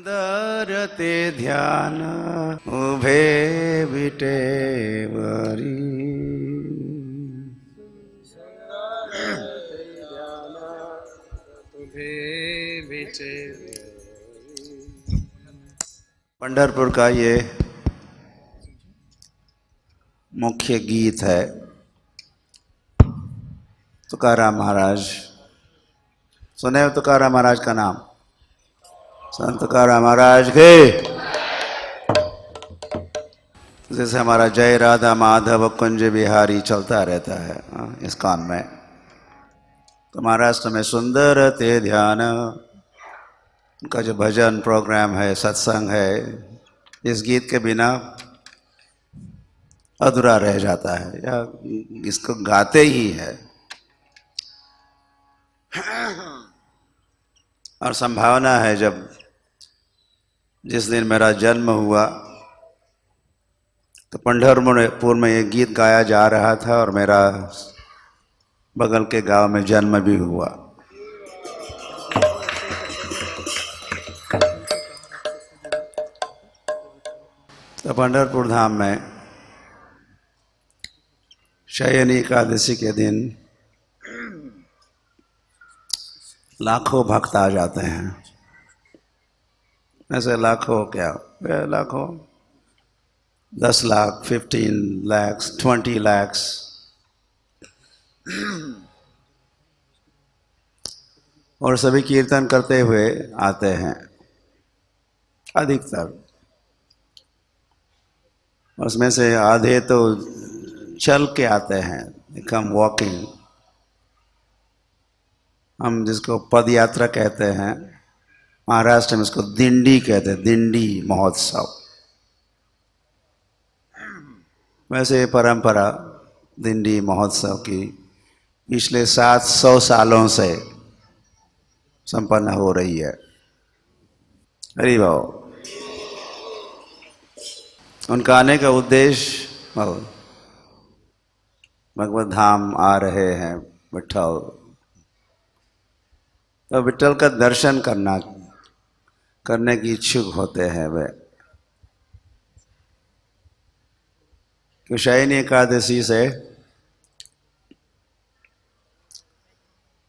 सुंदर ते ध्यान उभे विटेवरी। पंढरपुर का ये मुख्य गीत है। तुकाराम महाराज, सुने हो तुकाराम महाराज का नाम? संत तुकाराम महाराज के। जैसे हमारा जय राधा माधव कुंज बिहारी चलता रहता है इस्कॉन में, तो महाराष्ट्र में सुंदर ते ध्यान उनका जो भजन प्रोग्राम है, सत्संग है, इस गीत के बिना अधूरा रह जाता है या इसको गाते ही है। और संभावना है जब जिस दिन मेरा जन्म हुआ तो पंढरपुर में ये गीत गाया जा रहा था और मेरा बगल के गांव में जन्म भी हुआ। तो पंढरपुर धाम में शयनी एकादशी के दिन लाखों भक्त आ जाते हैं। ऐसे लाखों क्या, लाखों, 10 लाख, 15 लाख, 20 लाख। और सभी कीर्तन करते हुए आते हैं अधिकतर। उसमें से आधे तो चल के आते हैं, कम वॉकिंग, हम जिसको पद यात्रा कहते हैं, महाराष्ट्र में इसको दिंडी कहते हैं, दिंडी महोत्सव। वैसे परंपरा दिंडी महोत्सव की पिछले 700 सालों से संपन्न हो रही है। हरि भाव। उनका आने का उद्देश्य, भगवत धाम आ रहे हैं विठल, तो विठल का दर्शन करने की इच्छुक होते हैं वे। कि शयनी एकादशी से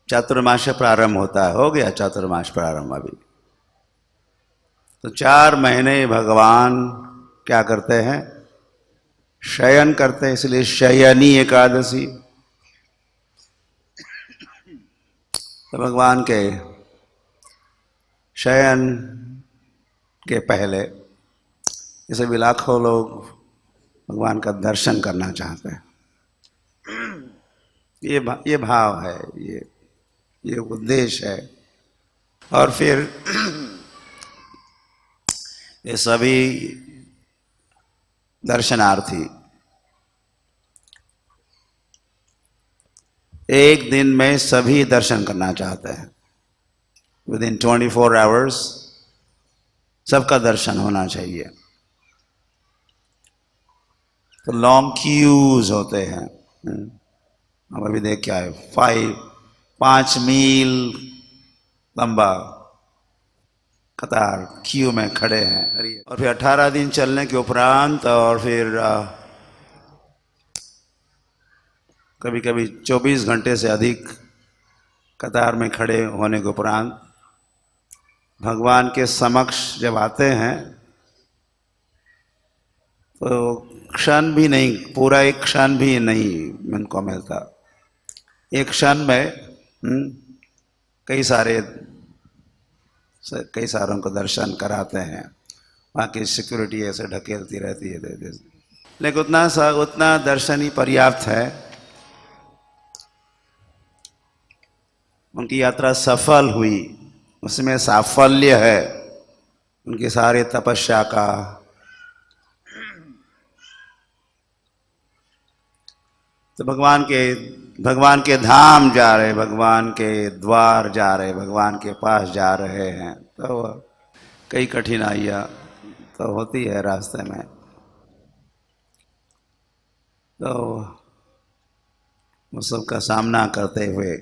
चातुर्मास प्रारंभ होता है, हो गया चातुर्मास प्रारंभ अभी। तो 4 महीने भगवान क्या करते हैं? शयन करते हैं, इसलिए शयनी एकादशी। तो भगवान के शयन के पहले इसे भी लाखों लोग भगवान का दर्शन करना चाहते हैं। ये भाव है, ये उद्देश्य है। और फिर ये सभी दर्शनार्थी एक दिन में सभी दर्शन करना चाहते हैं। विदिन 24 आवर्स सबका दर्शन होना चाहिए। तो लॉन्ग क्यूज होते हैं। हम अभी देख क्या है, 5 मील लंबा कतार क्यू में खड़े हैं। और फिर 18 दिन चलने के उपरांत और फिर कभी कभी 24 घंटे से अधिक कतार में खड़े होने के उपरांत भगवान के समक्ष जब आते हैं तो क्षण भी नहीं, पूरा एक क्षण भी नहीं उनको मिलता। एक क्षण में कई सारों को दर्शन कराते हैं। वहाँ की सिक्योरिटी ऐसे ढकेलती रहती है, लेकिन उतना दर्शन ही पर्याप्त है। उनकी यात्रा सफल हुई, उसमें साफल्य है उनकी सारी तपस्या का। तो भगवान के धाम जा रहे, भगवान के द्वार जा रहे, भगवान के पास जा रहे हैं, तो कई कठिनाइयाँ तो होती है रास्ते में। तो उस सब का सामना करते हुए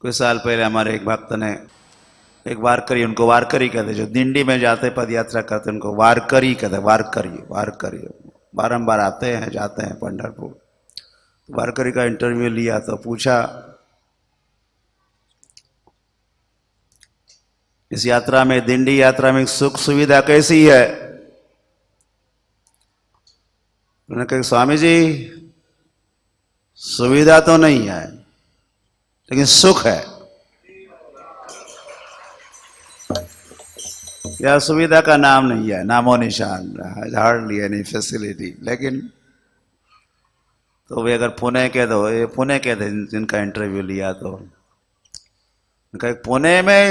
कुछ साल पहले हमारे एक भक्त ने एक वारकरी, उनको वारकरी कहते, जो दिंडी में जाते पद यात्रा करते उनको वारकरी कहते, वारकरी वारकरी। बारंबार आते हैं जाते हैं पंढरपुर। वारकरी का इंटरव्यू लिया तो पूछा, इस यात्रा में, दिंडी यात्रा में सुख सुविधा कैसी है? उन्होंने कहा, स्वामी जी सुविधा तो नहीं है लेकिन सुख है। यह सुविधा का नाम नहीं है, नामो निशान, हार्डली एनी फैसिलिटी। लेकिन तो वे अगर पुणे के, तो ये पुणे के थे जिनका इंटरव्यू लिया, तो पुणे में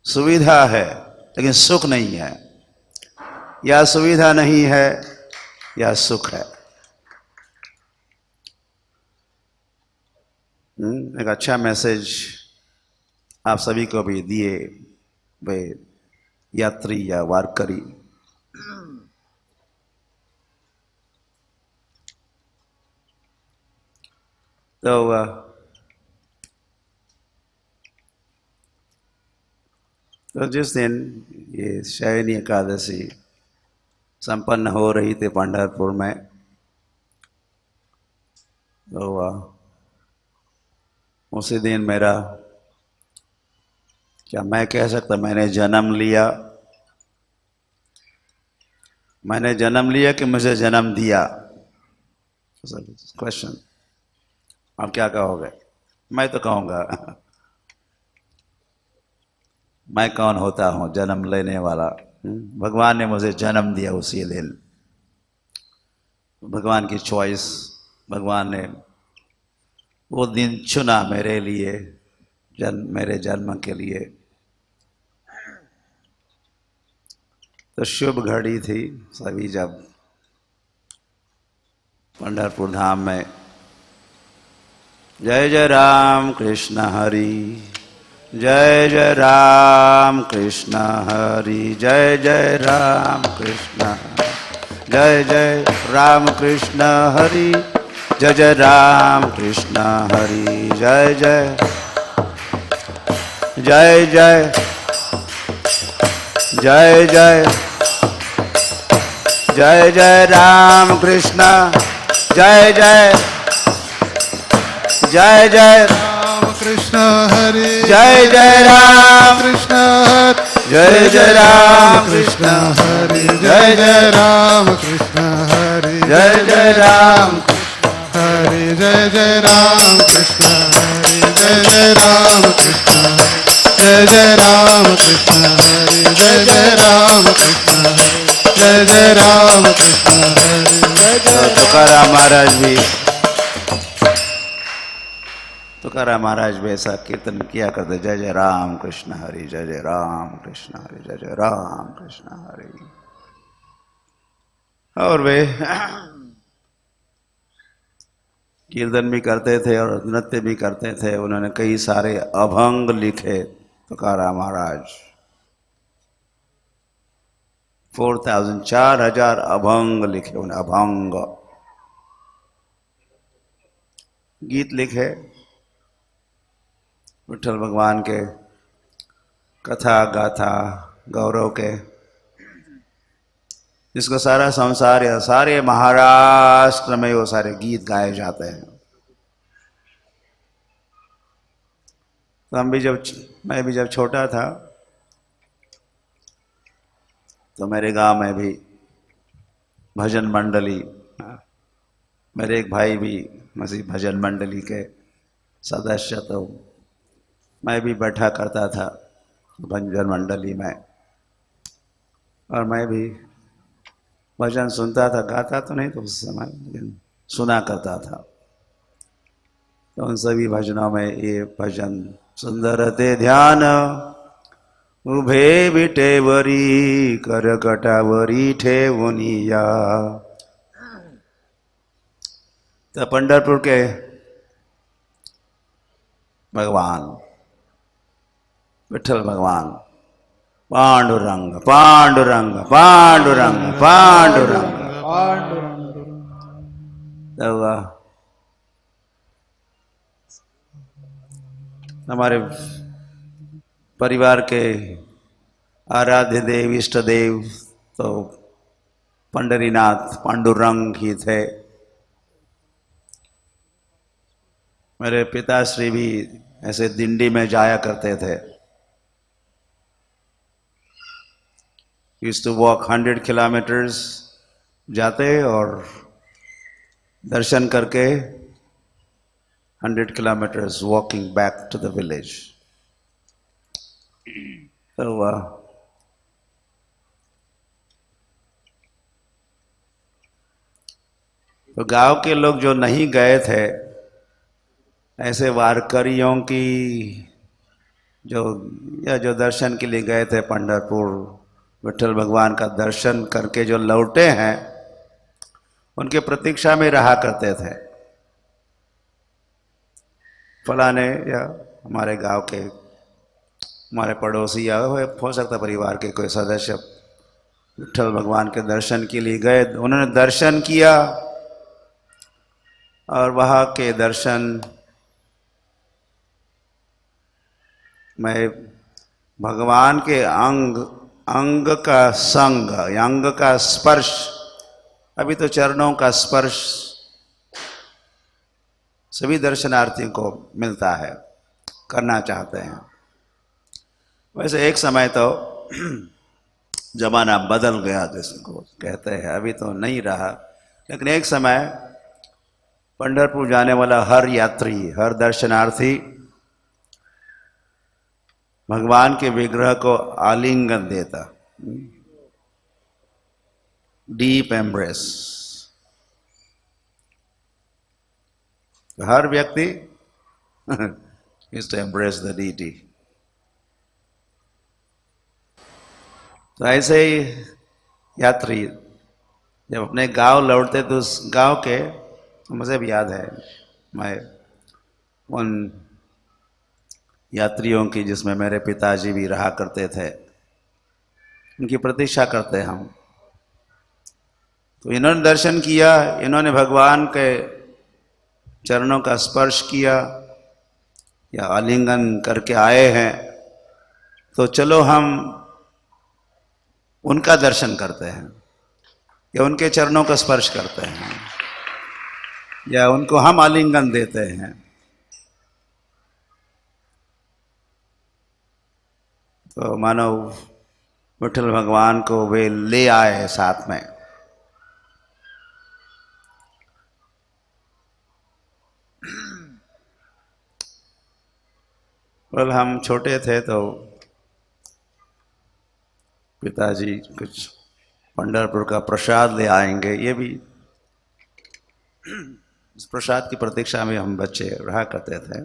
सुविधा है लेकिन सुख नहीं है। या सुविधा नहीं है या सुख है। एक अच्छा मैसेज आप सभी को भी दिए वे यात्री या वारकरी। तो जिस दिन ये शयनी एकादशी संपन्न हो रही थी पंढरपुर में, तो उसी दिन मेरा, क्या मैं कह सकता, मैंने जन्म लिया? मैंने जन्म लिया कि मुझे जन्म दिया? क्वेश्चन। आप क्या कहोगे? मैं तो कहूँगा मैं कौन होता हूँ जन्म लेने वाला? भगवान ने मुझे जन्म दिया उसी दिन। भगवान की चॉइस, भगवान ने वो दिन चुना मेरे लिए, मेरे जन्म के लिए। तो शुभ घड़ी थी। सभी जब पंढरपुर धाम में जय जय राम कृष्ण हरि, जय जय राम कृष्ण हरि, जय जय राम कृष्ण, जय जय राम कृष्ण हरि, जय जय राम कृष्ण हरि, जय जय जय जय जय जय जय जय राम कृष्ण, जय जय जय जय राम कृष्ण हरि, जय जय राम कृष्ण हरि, जय जय राम कृष्ण हरि, जय जय राम कृष्ण हरि, जय जय राम हरि, जय जय राम कृष्ण हरि, जय जय राम कृष्ण हरि, जय जय राम कृष्ण हरि, जय जय राम कृष्ण हरि, जय जय राम कृष्ण हरि, जय जय। तुकाराम महाराज भी, तुकाराम महाराज भी ऐसा कीर्तन किया करते, जय जय राम कृष्ण हरि, जय जय राम कृष्ण हरि, जय जय राम कृष्ण हरि। और वे कीर्तन भी करते थे और नृत्य भी करते थे। उन्होंने कई सारे अभंग लिखे तुकाराम महाराज। 4,000 अभंग लिखे उन्हें, अभंग गीत लिखे विठल भगवान के, कथा गाथा गौरव के, जिसको सारा संसार या सारे महाराष्ट्र में वो सारे गीत गाए जाते हैं। तो मैं भी जब छोटा था तो मेरे गांव में भी भजन मंडली, मेरे एक भाई भी मसीह भजन मंडली के सदस्य, तो मैं भी बैठा करता था भजन मंडली में, और मैं भी भजन सुनता था। गाता तो नहीं तो उस समय, लेकिन सुना करता था। तो उन सभी भजनों में ये भजन, सुंदर ते ध्यान उभे विटेवरी, करकटावरी ठेवुनिया। तो पंढरपुर के भगवान विठल भगवान, पांडुरंग पांडुरंग पांडुरंग पांडुरंग। तब हमारे परिवार के आराध्य देव इष्ट देव तो पंडरीनाथ पांडुरंग ही थे। मेरे पिताश्री भी ऐसे दिंडी में जाया करते थे। यूज्ड टू वॉक 100 किलोमीटर्स, जाते और दर्शन करके 100 kilometres walking back to the village. तो गांव के लोग जो नहीं गए थे, ऐसे वारकरियों की जो दर्शन के लिए गए थे पंढरपुर, विठल भगवान का दर्शन करके जो लौटे हैं, उनके प्रतीक्षा में रहा करते थे। फलाने या हमारे गांव के, हमारे पड़ोसी या हो सकता परिवार के कोई सदस्य विठल भगवान के दर्शन के लिए गए। उन्होंने दर्शन किया और वहाँ के दर्शन में भगवान के अंग का संग, अंग का स्पर्श, अभी तो चरणों का स्पर्श सभी दर्शनार्थियों को मिलता है, करना चाहते हैं। वैसे एक समय तो जमाना बदल गया जिसको कहते हैं, अभी तो नहीं रहा, लेकिन एक समय पंढरपुर जाने वाला हर यात्री, हर दर्शनार्थी भगवान के विग्रह को आलिंगन देता, डीप एम्ब्रेस। हर व्यक्ति is to embrace the deity। तो ऐसे ही यात्री जब अपने गांव लौटते तो उस गांव के, मुझे भी याद है, मैं उन यात्रियों की जिसमें मेरे पिताजी भी रहा करते थे, उनकी प्रतीक्षा करते हम। तो इन्होंने दर्शन किया, इन्होंने भगवान के चरणों का स्पर्श किया या आलिंगन करके आए हैं, तो चलो हम उनका दर्शन करते हैं या उनके चरणों का स्पर्श करते हैं या उनको हम आलिंगन देते हैं। तो मानो विठल भगवान को वे ले आए साथ में। well, हम छोटे थे तो पिताजी कुछ पंढरपुर का प्रसाद ले आएंगे, ये भी इस प्रसाद की प्रतीक्षा में हम बच्चे रहा करते थे।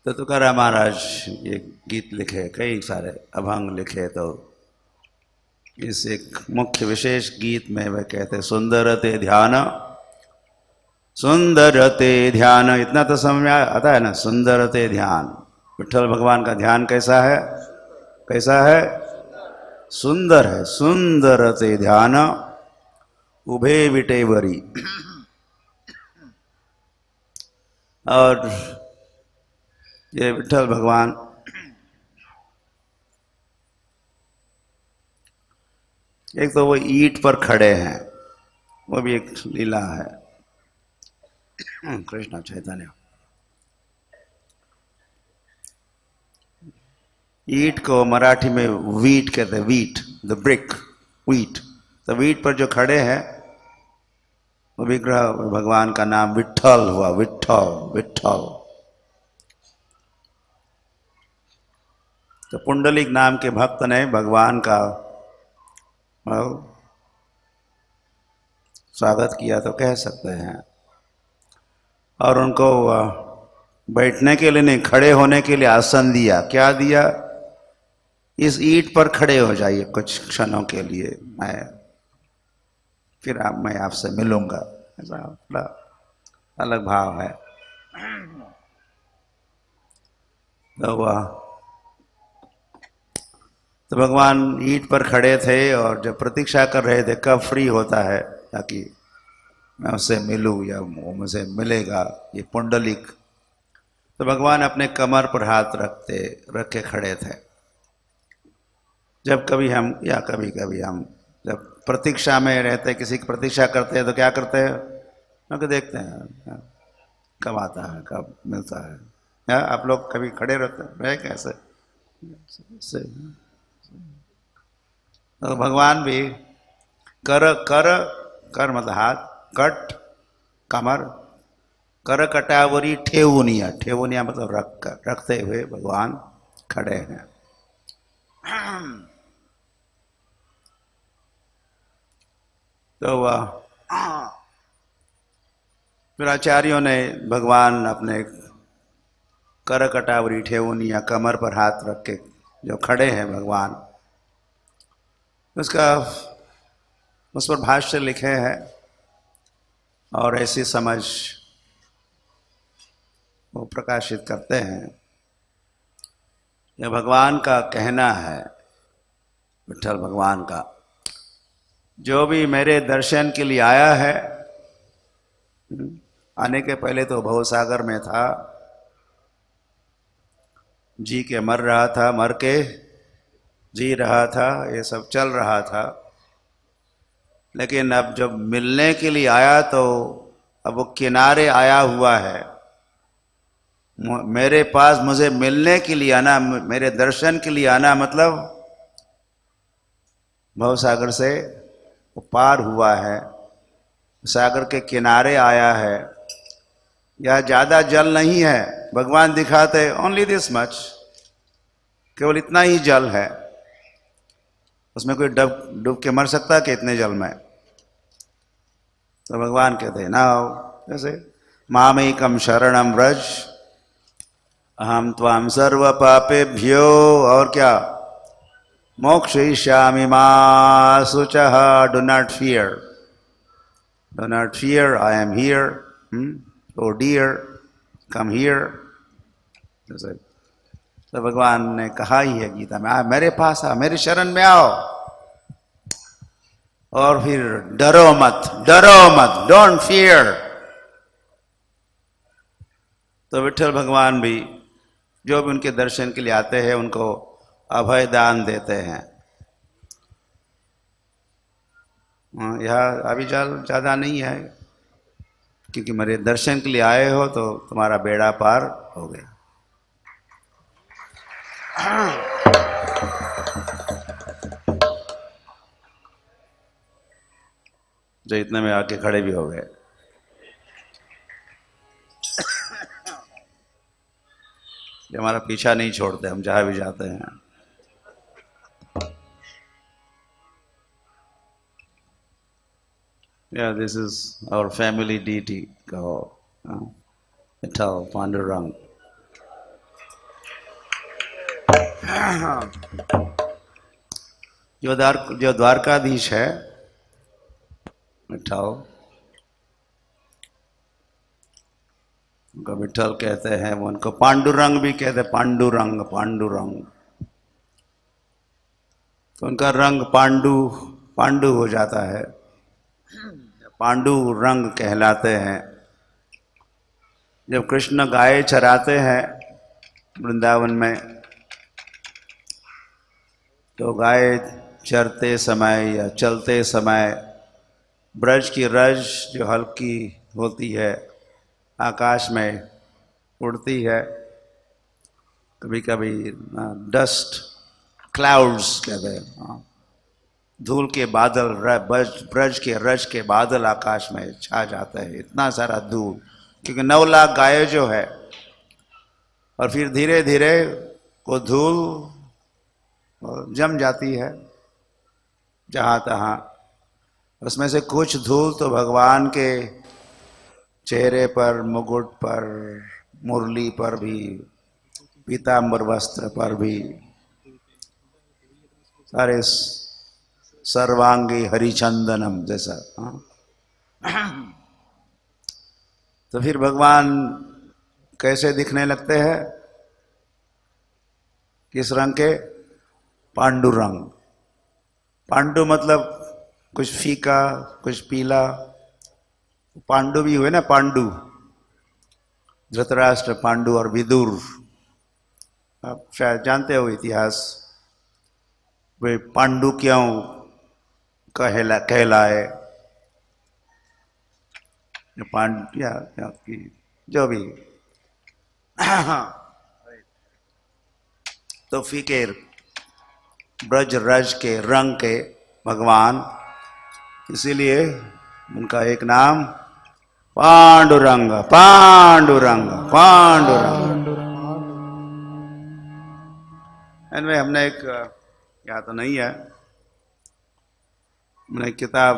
तो तुकाराम महाराज ये गीत लिखे, कई सारे अभंग लिखे, तो इस एक मुख्य विशेष गीत में वे कहते सुंदर ते ध्यान, सुंदर ते ध्यान, इतना तो समझ में आता है ना, सुंदर ते ध्यान। विठल भगवान का ध्यान कैसा है, कैसा है, सुंदर है। सुंदर ते ध्यान उभे विटेवरी। और ये विठल भगवान एक तो वो ईंट पर खड़े हैं, वो भी एक लीला है। कृष्ण चैतन्य ईंट को मराठी में वीट कहते हैं, वीट, द ब्रिक, वीट। तो वीट पर जो खड़े हैं वो विग्रह, भगवान का नाम विठल हुआ, विठल विठल। तो पुंडलिक नाम के भक्त ने भगवान का स्वागत किया तो कह सकते हैं, और उनको बैठने के लिए नहीं, खड़े होने के लिए आसन दिया। क्या दिया, इस ईंट पर खड़े हो जाइए कुछ क्षणों के लिए, मैं आपसे मिलूंगा। ऐसा अपना अलग भाव है। तो भगवान ईंट पर खड़े थे और जब प्रतीक्षा कर रहे थे कब फ्री होता है ताकि मैं उससे मिलूं या वो मुझे मिलेगा, ये पुंडलिक। तो भगवान अपने कमर पर हाथ रख के खड़े थे। जब कभी हम या कभी कभी हम जब प्रतीक्षा में रहते, किसी की प्रतीक्षा करते हैं तो क्या करते हैं, क्योंकि देखते हैं कब आता है, कब मिलता है। या आप लोग कभी खड़े रहते हैं कैसे से? तो भगवान भी कर कर कर मतलब हाथ, कट कमर, कर कटावरी ठेवुनिया, ठेवुनिया मतलब रखते हुए भगवान खड़े हैं। तो फिर आचार्यों ने भगवान अपने कर कटावरी ठेवुनिया, कमर पर हाथ रख के जो खड़े हैं भगवान, उसका उस पर भाष्य लिखे हैं और ऐसी समझ वो प्रकाशित करते हैं। यह भगवान का कहना है, विठ्ठल भगवान का, जो भी मेरे दर्शन के लिए आया है, आने के पहले तो भवसागर में था, जी के मर रहा था, मर के जी रहा था, ये सब चल रहा था। लेकिन अब जब मिलने के लिए आया तो अब वो किनारे आया हुआ है। मेरे पास मुझे मिलने के लिए आना, मेरे दर्शन के लिए आना मतलब भवसागर से वो पार हुआ है, सागर के किनारे आया है। यह ज्यादा जल नहीं है, भगवान दिखाते ओनली दिस मच, केवल इतना ही जल है। उसमें कोई डूब के मर सकता है कि इतने जल में? तो भगवान कहते हैं ना, जैसे मामेकम शरणम व्रज अहम त्वाम सर्व पापेभ्यो, और क्या, मोक्षयिष्यामि मा शुचः, do not fear, do not fear, I am here, O dear come here. जैसे तो भगवान ने कहा ही है गीता में, मेरे पास आ, मेरी शरण में आओ, और फिर डरो मत, डरो मत, डोंट फियर। तो विठ्ठल भगवान भी जो भी उनके दर्शन के लिए आते हैं उनको अभय दान देते हैं। यह अभी जल ज्यादा नहीं है, क्योंकि मेरे दर्शन के लिए आए हो तो तुम्हारा बेड़ा पार हो गया। जो इतने में आके खड़े भी हो गए। ये हमारा पीछा नहीं छोड़ते, हम जहां भी जाते हैं। Yeah, this is our family deity, Viఠ્ઠલ Pandurang. जो द्वारकाधीश है विठ्ठल, उनको विठ्ठल कहते हैं, वो उनको पांडुरंग भी कहते हैं, पांडुरंग, पांडुरंग। तो उनका रंग पांडु, पांडु हो जाता है, पांडु रंग कहलाते हैं। जब कृष्ण गाय चराते हैं वृंदावन में, तो गाय चरते समय या चलते समय ब्रज की रज जो हल्की होती है आकाश में उड़ती है, कभी कभी डस्ट क्लाउड्स कहते हैं, धूल के बादल, ब्रज के रज के बादल आकाश में छा जाते हैं, इतना सारा धूल, क्योंकि 9 लाख गाय जो है। और फिर धीरे धीरे वो धूल जम जाती है जहाँ तहाँ। उसमें से कुछ धूल तो भगवान के चेहरे पर, मुकुट पर, मुरली पर भी, पीताम्बर वस्त्र पर भी, सारे सर्वांगी हरिचंदनम जैसा। तो फिर भगवान कैसे दिखने लगते हैं? किस रंग के? पांडुरंग। पांडु मतलब कुछ फीका, कुछ पीला, पांडु भी हुए ना, पांडु, धृतराष्ट्र, पांडु और विदुर। आप शायद जानते हो इतिहास। वे पांडु क्यों कहलाए, पांड्या की जो भी तो फीके ब्रज रज के रंग के भगवान, इसीलिए उनका एक नाम पांडुरंग, पांडुरंग, पांडुरंग। एनवे हमने एक, यहाँ तो नहीं है, हमने एक किताब,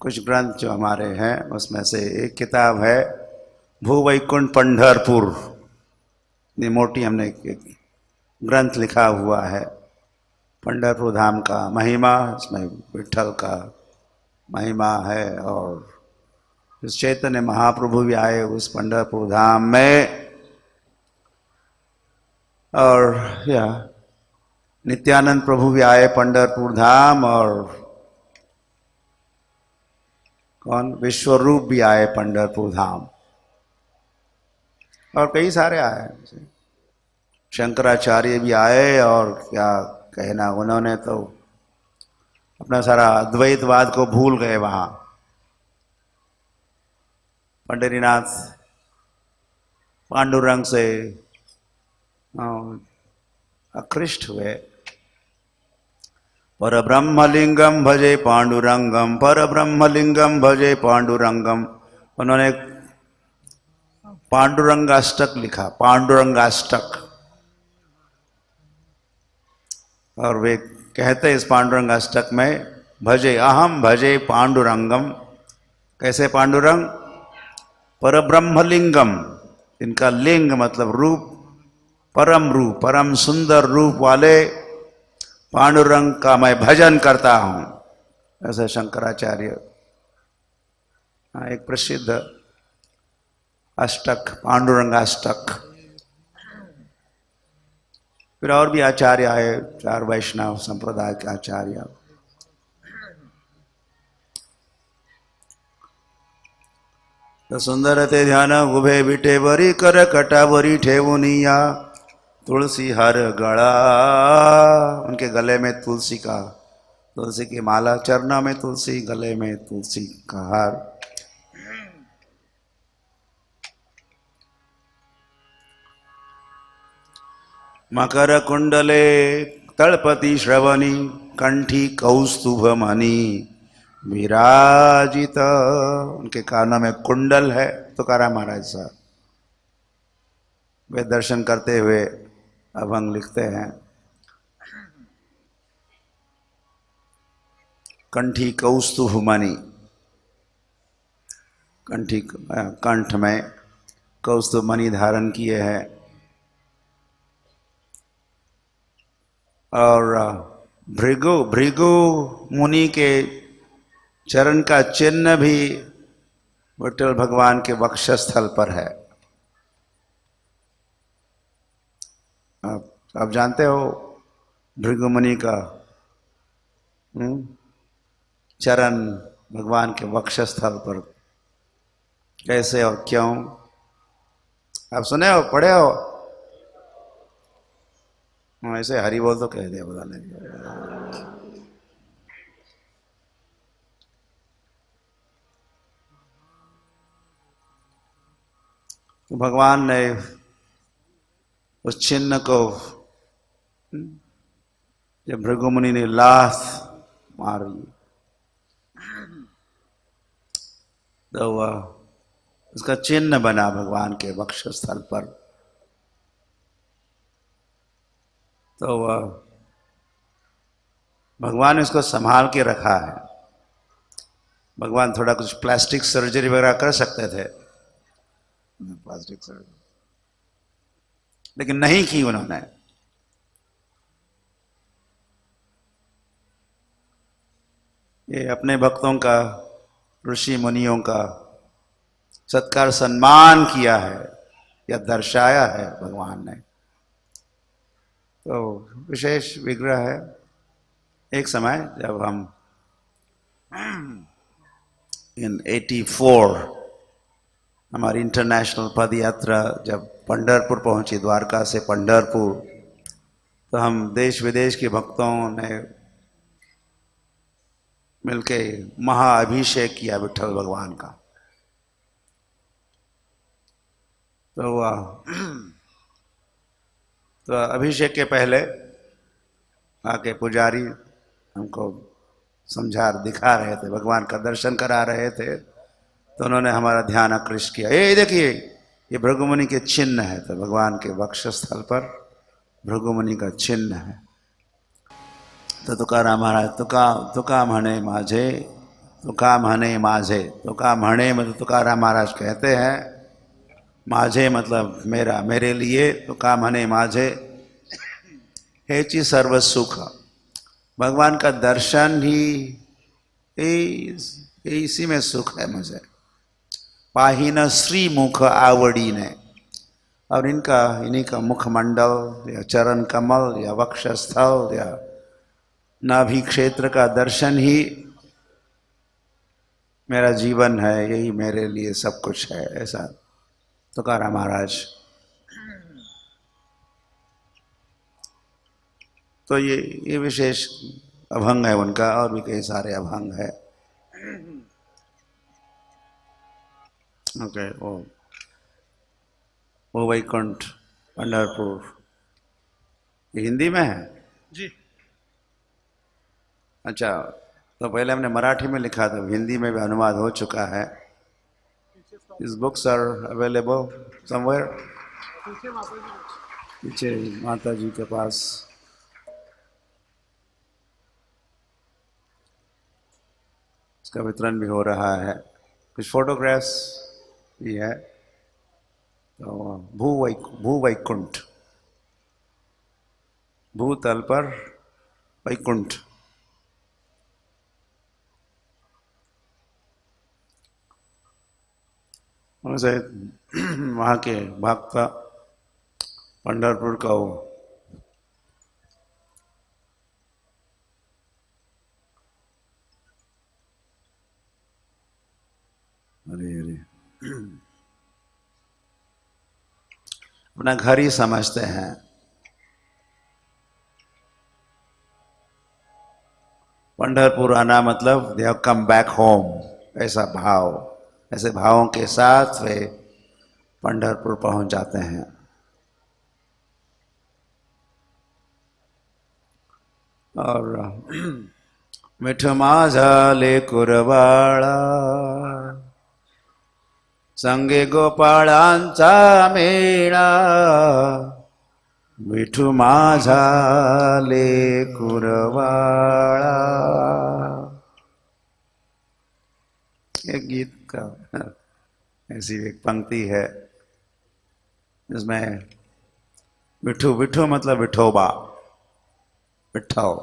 कुछ ग्रंथ जो हमारे हैं उसमें से एक किताब है भूवैकुंठ पंढरपुर। ये मोटी हमने एक ग्रंथ लिखा हुआ है पंढरपुर धाम का महिमा। इसमें विठल का महिमा है और इस चैतन्य महाप्रभु भी आए उस पंढरपुर धाम में, और या नित्यानंद प्रभु भी आए पंढरपुर धाम, और कौन, विश्वरूप भी आए पंढरपुर धाम, और कई सारे आए, शंकराचार्य भी आए। और क्या कहना, उन्होंने तो अपना सारा अद्वैतवाद को भूल गए वहां। पंढरीनाथ पांडुरंग से आकृष्ट हुए। पर ब्रह्मलिंगम भजे पांडुरंगम, पर ब्रह्मलिंगम भजे पांडुरंगम। उन्होंने पांडुरंगाष्टक लिखा, पांडुरंगाष्टक। और वे कहते इस पांडुरंगाष्टक में, भजे अहम भजे पांडुरंगम। कैसे पांडुरंग? पर ब्रह्मलिंगम, इनका लिंग मतलब रूप, रूप, परम सुंदर रूप वाले पांडुरंग का मैं भजन करता हूं। ऐसे शंकराचार्य, एक प्रसिद्ध अष्टक, पांडुरंगाष्टक। फिर और भी आचार्य आए, 4 वैष्णव संप्रदाय के आचार्य। तो सुंदर ते ध्यान उभे बिटे वरी कर कटा वरी ठेवुनिया, तुलसी हर गला, उनके गले में तुलसी का, तुलसी की माला, चरणों में तुलसी, गले में तुलसी का हार। मकर कुंडले तलपति श्रवणी, कंठी कौस्तुभ मणि विराजित। उनके कानों में कुंडल है, तुकाराम महाराज साहब वे दर्शन करते हुए अभंग लिखते हैं। कंठी कौस्तुभ मणि, कंठी, कंठ में कौस्तुभ मणि धारण किए हैं। और भृगु, भृगु मुनि के चरण का चिन्ह भी विठ्ठल भगवान के वक्षस्थल पर है। आप जानते हो भृगु मुनि का चरण भगवान के वक्षस्थल पर कैसे और क्यों? आप सुने हो, पढ़े हो? ऐसे हरि बोल तो कह दिया, बता नहीं। तो भगवान ने उस चिन्ह को, जब भृगु मुनि ने लात मारी तो वह उसका चिन्ह बना भगवान के वक्षस्थल पर। तो वह भगवान ने इसको संभाल के रखा है। भगवान थोड़ा कुछ प्लास्टिक सर्जरी वगैरह कर सकते थे, प्लास्टिक सर्जरी, लेकिन नहीं की उन्होंने। ये अपने भक्तों का, ऋषि मुनियों का सत्कार सम्मान किया है या दर्शाया है भगवान ने। तो विशेष विग्रह है। एक समय जब हम इन 84 हमारी इंटरनेशनल पद यात्रा जब पंढरपुर पहुंची, द्वारका से पंढरपुर, तो हम देश विदेश के भक्तों ने मिलके महाअभिषेक किया विठ्ठल भगवान का। तो अभिषेक के पहले आके पुजारी हमको समझा दिखा रहे थे, भगवान का दर्शन करा रहे थे। तो उन्होंने हमारा ध्यान आकृष्ट किया। ये देखिए, ये भृगुमुनि के चिन्ह है। तो भगवान के वक्षस्थल पर भृगुमुनि का चिन्ह है। तो तुकाराम महाराज तुका म्हणे माझे, तुका म्हणे माझे, तुका म्हणे मतलब तुकाराम महाराज कहते हैं, माझे मतलब मेरा, मेरे लिए, तुका म्हणे माझे हेचि सर्व सुख। भगवान का दर्शन ही इसी में सुख है मुझे। पाहिन श्री मुख आवड़ी ने, और इन्हीं का मुखमंडल या चरण कमल या वक्षस्थल या नाभि क्षेत्र का दर्शन ही मेरा जीवन है, यही मेरे लिए सब कुछ है। ऐसा तुकाराम महाराज। तो ये विशेष अभंग है उनका, और भी कई सारे अभंग है। ओके, ओ वैकुंठ पंढरपुर, ये हिंदी में है जी। अच्छा, तो पहले हमने मराठी में लिखा था, हिंदी में भी अनुवाद हो चुका है। These books are available somewhere? पीछे माता जी के पास। इसका वितरण भी हो रहा है, कुछ फोटोग्राफ्स भी है। तो भूवैकुंठ, भूतल पर वैकुंठ। उनसे वहाँ के भक्त पंढरपुर का वो अरे अपना घर ही समझते हैं। पंढरपुर आना मतलब they have come back home, ऐसा भाव, ऐसे भावों के साथ वे पंढरपुर पहुंच जाते हैं। और मिठ माझा लेकुरवाळा, संगे गोपाळांचा मेळा, मिठू माझा लेकुरवाळा। एक गीत का ऐसी एक पंक्ति है जिसमें विठू, विठू मतलब विठोबा, विठ्ठल,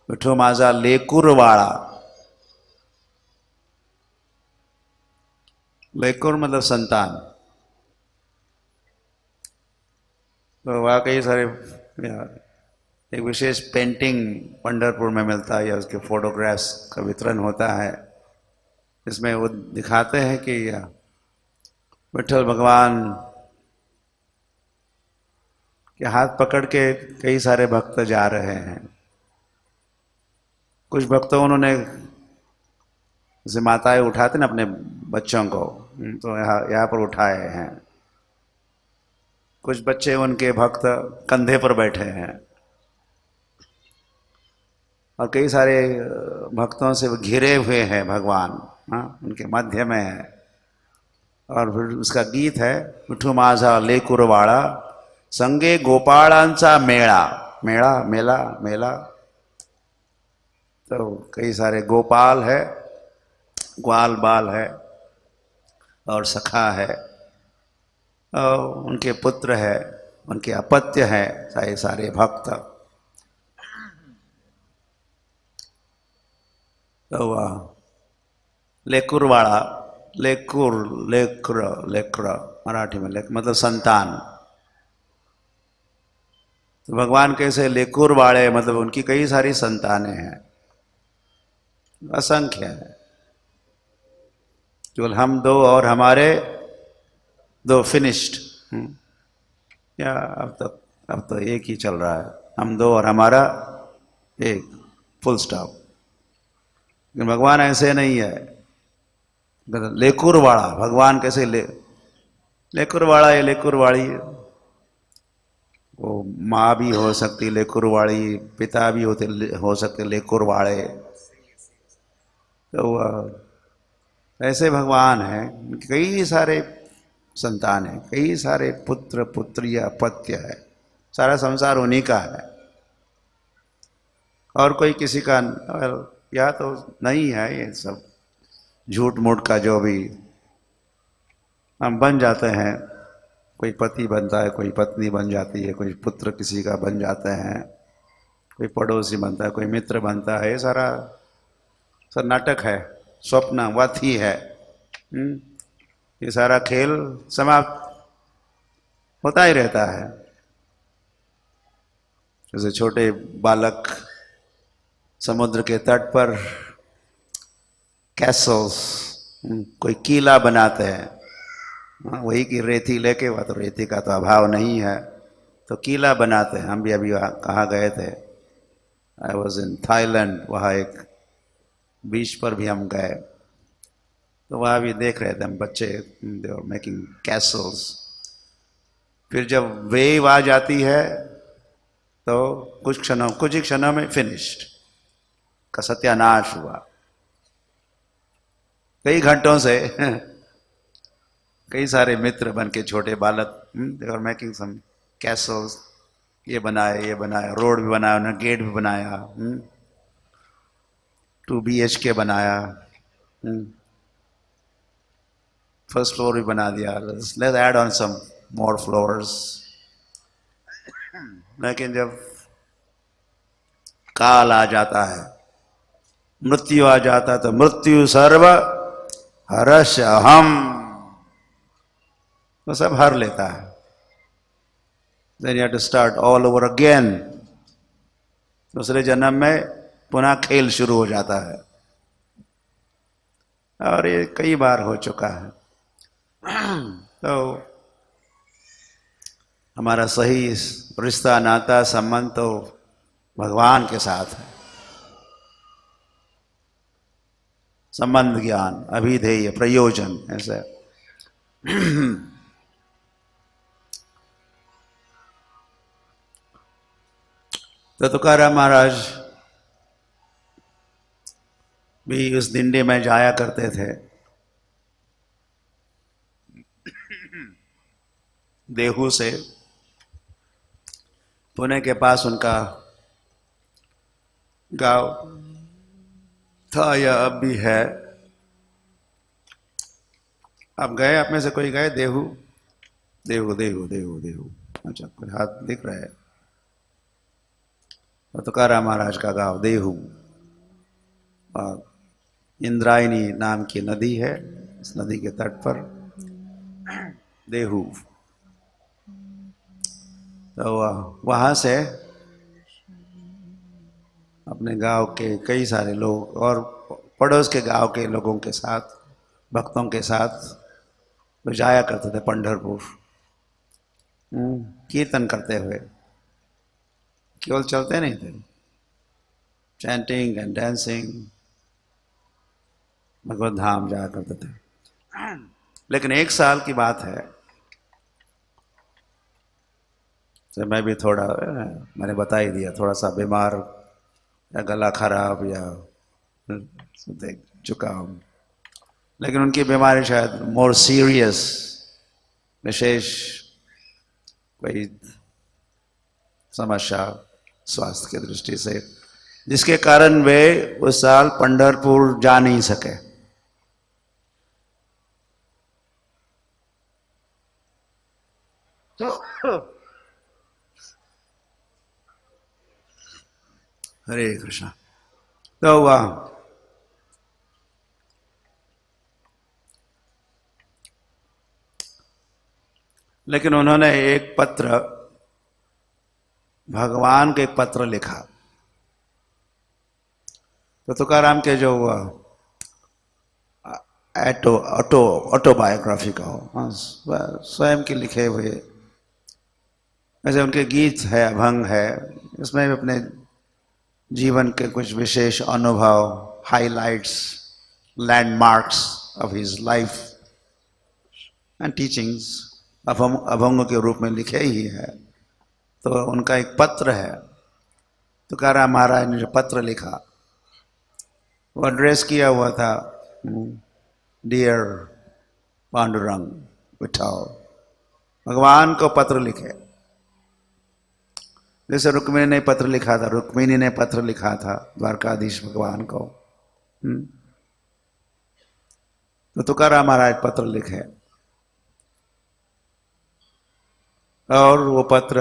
विठू माझा लेकुरवाळा। लेकुर मतलब संतान। तो वाकई सारे एक विशेष पेंटिंग पंढरपुर में मिलता है, या उसके फोटोग्राफ्स का वितरण होता है। इसमें वो दिखाते हैं कि विठ्ठल भगवान के हाथ पकड़ के कई सारे भक्त जा रहे हैं। कुछ भक्तों उन्होंने, जैसे माताएं उठाते ना अपने बच्चों को, तो यहाँ पर उठाए हैं। कुछ बच्चे उनके भक्त कंधे पर बैठे हैं, और कई सारे भक्तों से घिरे हुए हैं भगवान, उनके मध्य में है। और फिर उसका गीत है, विठू माझा लेकुरवाळा, संगे गोपाळांचा मेळा, मेळा मेला मेला। तो कई सारे गोपाल है, ग्वाल बाल है, और सखा है, और उनके पुत्र है, उनके अपत्य है, सारे सारे भक्त। तो लेकुरवाड़ा, लेकुर, लेक्र, लेक्र मराठी में मतलब संतान। तो भगवान कैसे लेकुर वाले, मतलब उनकी कई सारी संतानें हैं, असंख्य है। केवल हम दो और हमारे दो, फिनिश्ड। या अब तो एक ही चल रहा है, हम दो और हमारा एक, फुल स्टॉप। लेकिन भगवान ऐसे नहीं है। लेकुरवाड़ा भगवान कैसे लेकुरवाड़ा, ये लेकुरवाड़ी, वो माँ भी हो सकती लेकुरवाड़ी, पिता भी हो सकते लेकुरवाड़े। तो ऐसे भगवान हैं, कई सारे संतान है, कई सारे पुत्र पुत्री अपत्य है, सारा संसार उन्हीं का है और कोई किसी का या तो नहीं है। ये सब झूठ मूठ का जो भी हम बन जाते हैं, कोई पति बनता है, कोई पत्नी बन जाती है, कोई पुत्र किसी का बन जाते हैं, कोई पड़ोसी बनता है, कोई मित्र बनता है, ये सारा सब नाटक है, स्वप्नवत ही है। ये सारा खेल समाप्त होता ही रहता है। जैसे छोटे बालक समुद्र के तट पर कैसल्स, कोई किला बनाते हैं, वही की रेती लेके, वह तो रेती का तो अभाव नहीं है, तो किला बनाते हैं। हम भी अभी कहाँ गए थे, आई वॉज इन थाईलैंड, वहाँ एक बीच पर भी हम गए, तो वहाँ भी देख रहे थे हम बच्चे, दे आर मेकिंग कैसल्स। फिर जब वेव आ जाती है तो कुछ ही क्षणों में फिनिश्ड, का सत्यानाश हुआ। कई घंटों से कई सारे मित्र बन के छोटे बालक, they are making some castles, ये बनाया, रोड भी बनाया, उन्होंने गेट भी बनाया, 2 BHK बनाया, फर्स्ट फ्लोर भी बना दिया, let's add on some more floors. लेकिन जब काल आ जाता है, मृत्यु आ जाता है, तो मृत्यु सर्व हर्ष अहम, तो सब हर लेता है। Then you have to start all over again। दूसरे जन्म में पुनः खेल शुरू हो जाता है, और ये कई बार हो चुका है। तो हमारा सही रिश्ता, नाता, संबंध तो भगवान के साथ है। संबंध, ज्ञान, अभिधेय, प्रयोजन, ऐसे। तो तुकाराम महाराज भी उस दिंडे में जाया करते थे। देहू से पुणे के पास उनका गांव था, या अब भी है। आप गए, आप में से कोई गए देहू? देहू देहू देहू देहू, अच्छा, कोई हाथ दिख रहा है। तो तुकाराम महाराज का गांव देहू, और इंद्रायणी नाम की नदी है, इस नदी के तट पर देहू। तो वहाँ से अपने गांव के कई सारे लोग और पड़ोस के गांव के लोगों के साथ, भक्तों के साथ वो जाया करते थे पंढरपुर, कीर्तन करते हुए। केवल चलते नहीं थे, चैंटिंग एंड डांसिंग, भगवत धाम जाया करते थे। लेकिन एक साल की बात है, तो मैं भी थोड़ा, मैंने बता ही दिया, थोड़ा सा बीमार, या गला खराब, या देख चुका हूँ। लेकिन उनकी बीमारी शायद मोर सीरियस, विशेष कोई समस्या स्वास्थ्य की दृष्टि से, जिसके कारण वे उस साल पंढरपुर जा नहीं सके। हरे कृष्णा। तो लेकिन उन्होंने एक पत्र, भगवान के एक पत्र लिखा। तो तुकाराम के जो ऑटोबायोग्राफी का हो, हाँ, स्वयं के लिखे हुए। वैसे उनके गीत है, अभंग है, इसमें भी अपने जीवन के कुछ विशेष अनुभव, highlights, landmarks of his life and teachings abhang के रूप में लिखे ही है। तो उनका एक पत्र है, तुकाराम महाराज ने जो पत्र लिखा वो एड्रेस किया हुआ था, डियर पांडुरंग विठल, भगवान को पत्र लिखे। जैसे रुक्मिणी ने पत्र लिखा था, रुक्मिणी ने पत्र लिखा था द्वारकाधीश भगवान को, तो तुकाराम महाराज पत्र लिखे और वो पत्र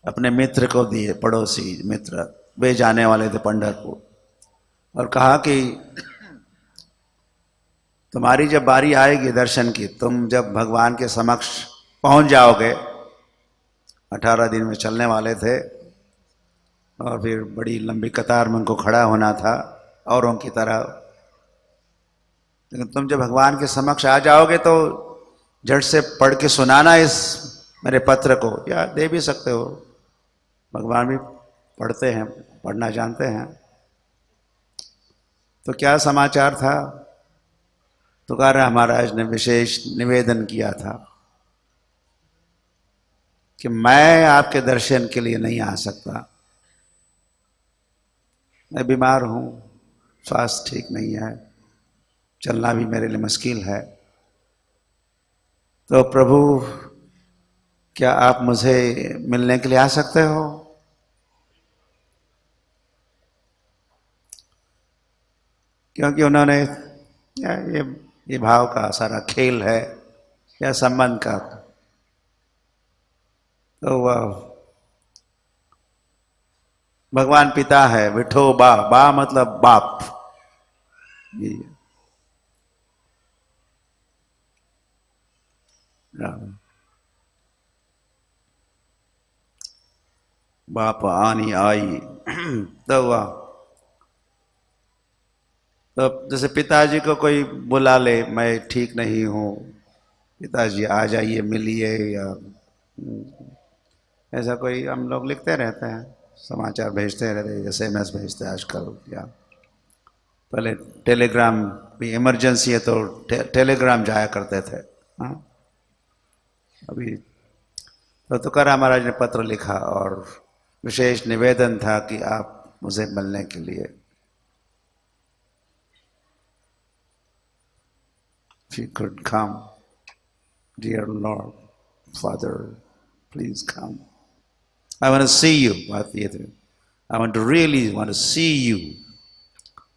अपने मित्र को दिए, पड़ोसी मित्र, वे जाने वाले थे पंढरपुर, और कहा कि तुम्हारी जब बारी आएगी दर्शन की, तुम जब भगवान के समक्ष पहुंच जाओगे, 18 दिन में चलने वाले थे और फिर बड़ी लंबी कतार में उनको खड़ा होना था औरों की तरह, लेकिन तुम जब भगवान के समक्ष आ जाओगे तो झट से पढ़ के सुनाना इस मेरे पत्र को, या दे भी सकते हो, भगवान भी पढ़ते हैं, पढ़ना जानते हैं। तो क्या समाचार था? तुकाराम महाराज ने विशेष निवेदन किया था कि मैं आपके दर्शन के लिए नहीं आ सकता, मैं बीमार हूं, स्वास्थ्य ठीक नहीं है, चलना भी मेरे लिए मुश्किल है। तो प्रभु, क्या आप मुझे मिलने के लिए आ सकते हो? क्योंकि उन्होंने ये भाव का सारा खेल है या संबंध का, तो वह भगवान पिता है, विठोबा, बा मतलब बाप, बाप आनी आई। तो जैसे पिताजी को कोई बुला ले, मैं ठीक नहीं हूँ, पिताजी आ जाइए मिलिए, या ऐसा कोई हम लोग लिखते रहते हैं, समाचार भेजते रहते हैं, जैसे SMS भेजते हैं आजकल, या पहले टेलीग्राम भी इमरजेंसी है तो टेलीग्राम जाया करते थे, हाँ। अभी तो तुकाराम महाराज ने पत्र लिखा और विशेष निवेदन था कि आप मुझे मिलने के लिए, if you could come, dear Lord, Father, please come. I want to see you, I want to really want to see you.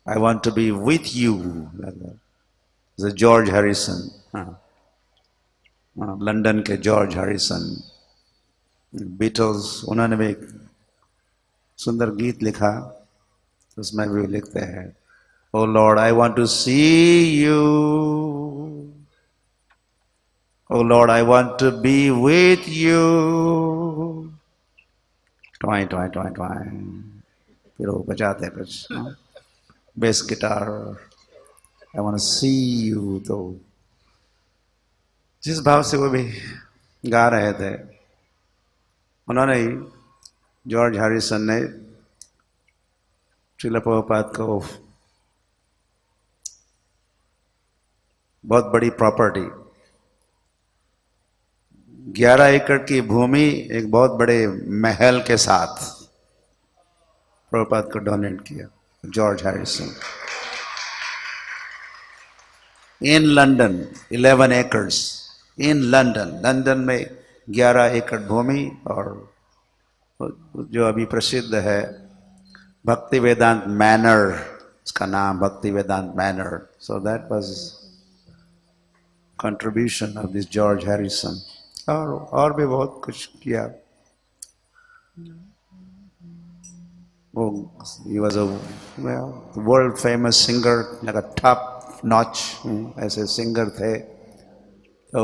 I want to be with you. The George Harrison, London के George Harrison, Beatles, उन्होंने भी एक सुंदर गीत लिखा, उसमें भी लिखते हैं, Oh Lord, I want to see you. Oh Lord, I want to be with you. Twine, twine, twine, twine. फिर वो बजाते कुछ, bass guitar, I want to see you। तो जिस भाव से वो भी गा रहे थे, उन्होंने ही, जॉर्ज हैरिसन ने श्रील प्रभुपाद को बहुत बड़ी प्रॉपर्टी, 11 एकड़ की भूमि एक बहुत बड़े महल के साथ प्रभुपाद को डोनेट किया, George Harrison, in London, 11 acres in London, London में 11 एकड़ भूमि, और जो अभी प्रसिद्ध है भक्ति वेदांत मैनर, उसका नाम Bhaktivedanta Manor. So that was contribution of this George Harrison, और भी बहुत कुछ किया। वो he was a world famous singer, like a top notch, ऐसे सिंगर थे। तो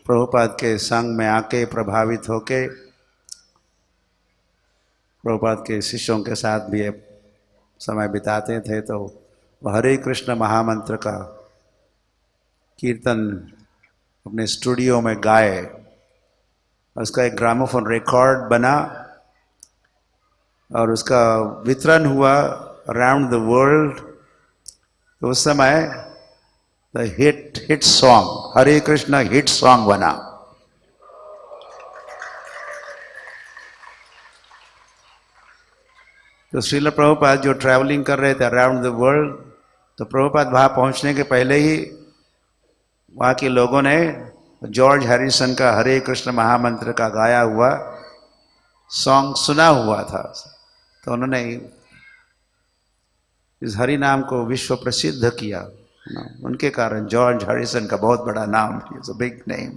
प्रभुपाद के संग में आके प्रभावित होके प्रभुपाद के शिष्यों के साथ भी समय बिताते थे। तो हरे कृष्ण महामंत्र का कीर्तन अपने स्टूडियो में गाए, उसका एक ग्रामोफोन रिकॉर्ड बना और उसका वितरण हुआ अराउंड द वर्ल्ड। तो उस समय the hit song Hare Krishna hit song बना। तो श्रील प्रभुपाद जो ट्रैवलिंग कर रहे थे अराउंड द वर्ल्ड, तो प्रभुपाद वहां पहुंचने के पहले ही वहां के लोगों ने जॉर्ज हैरिसन का हरे कृष्ण महामंत्र का गाया हुआ सॉन्ग सुना हुआ था। तो उन्होंने इस हरि नाम को विश्व प्रसिद्ध किया। उनके कारण जॉर्ज हैरिसन का बहुत बड़ा नाम, is a big name,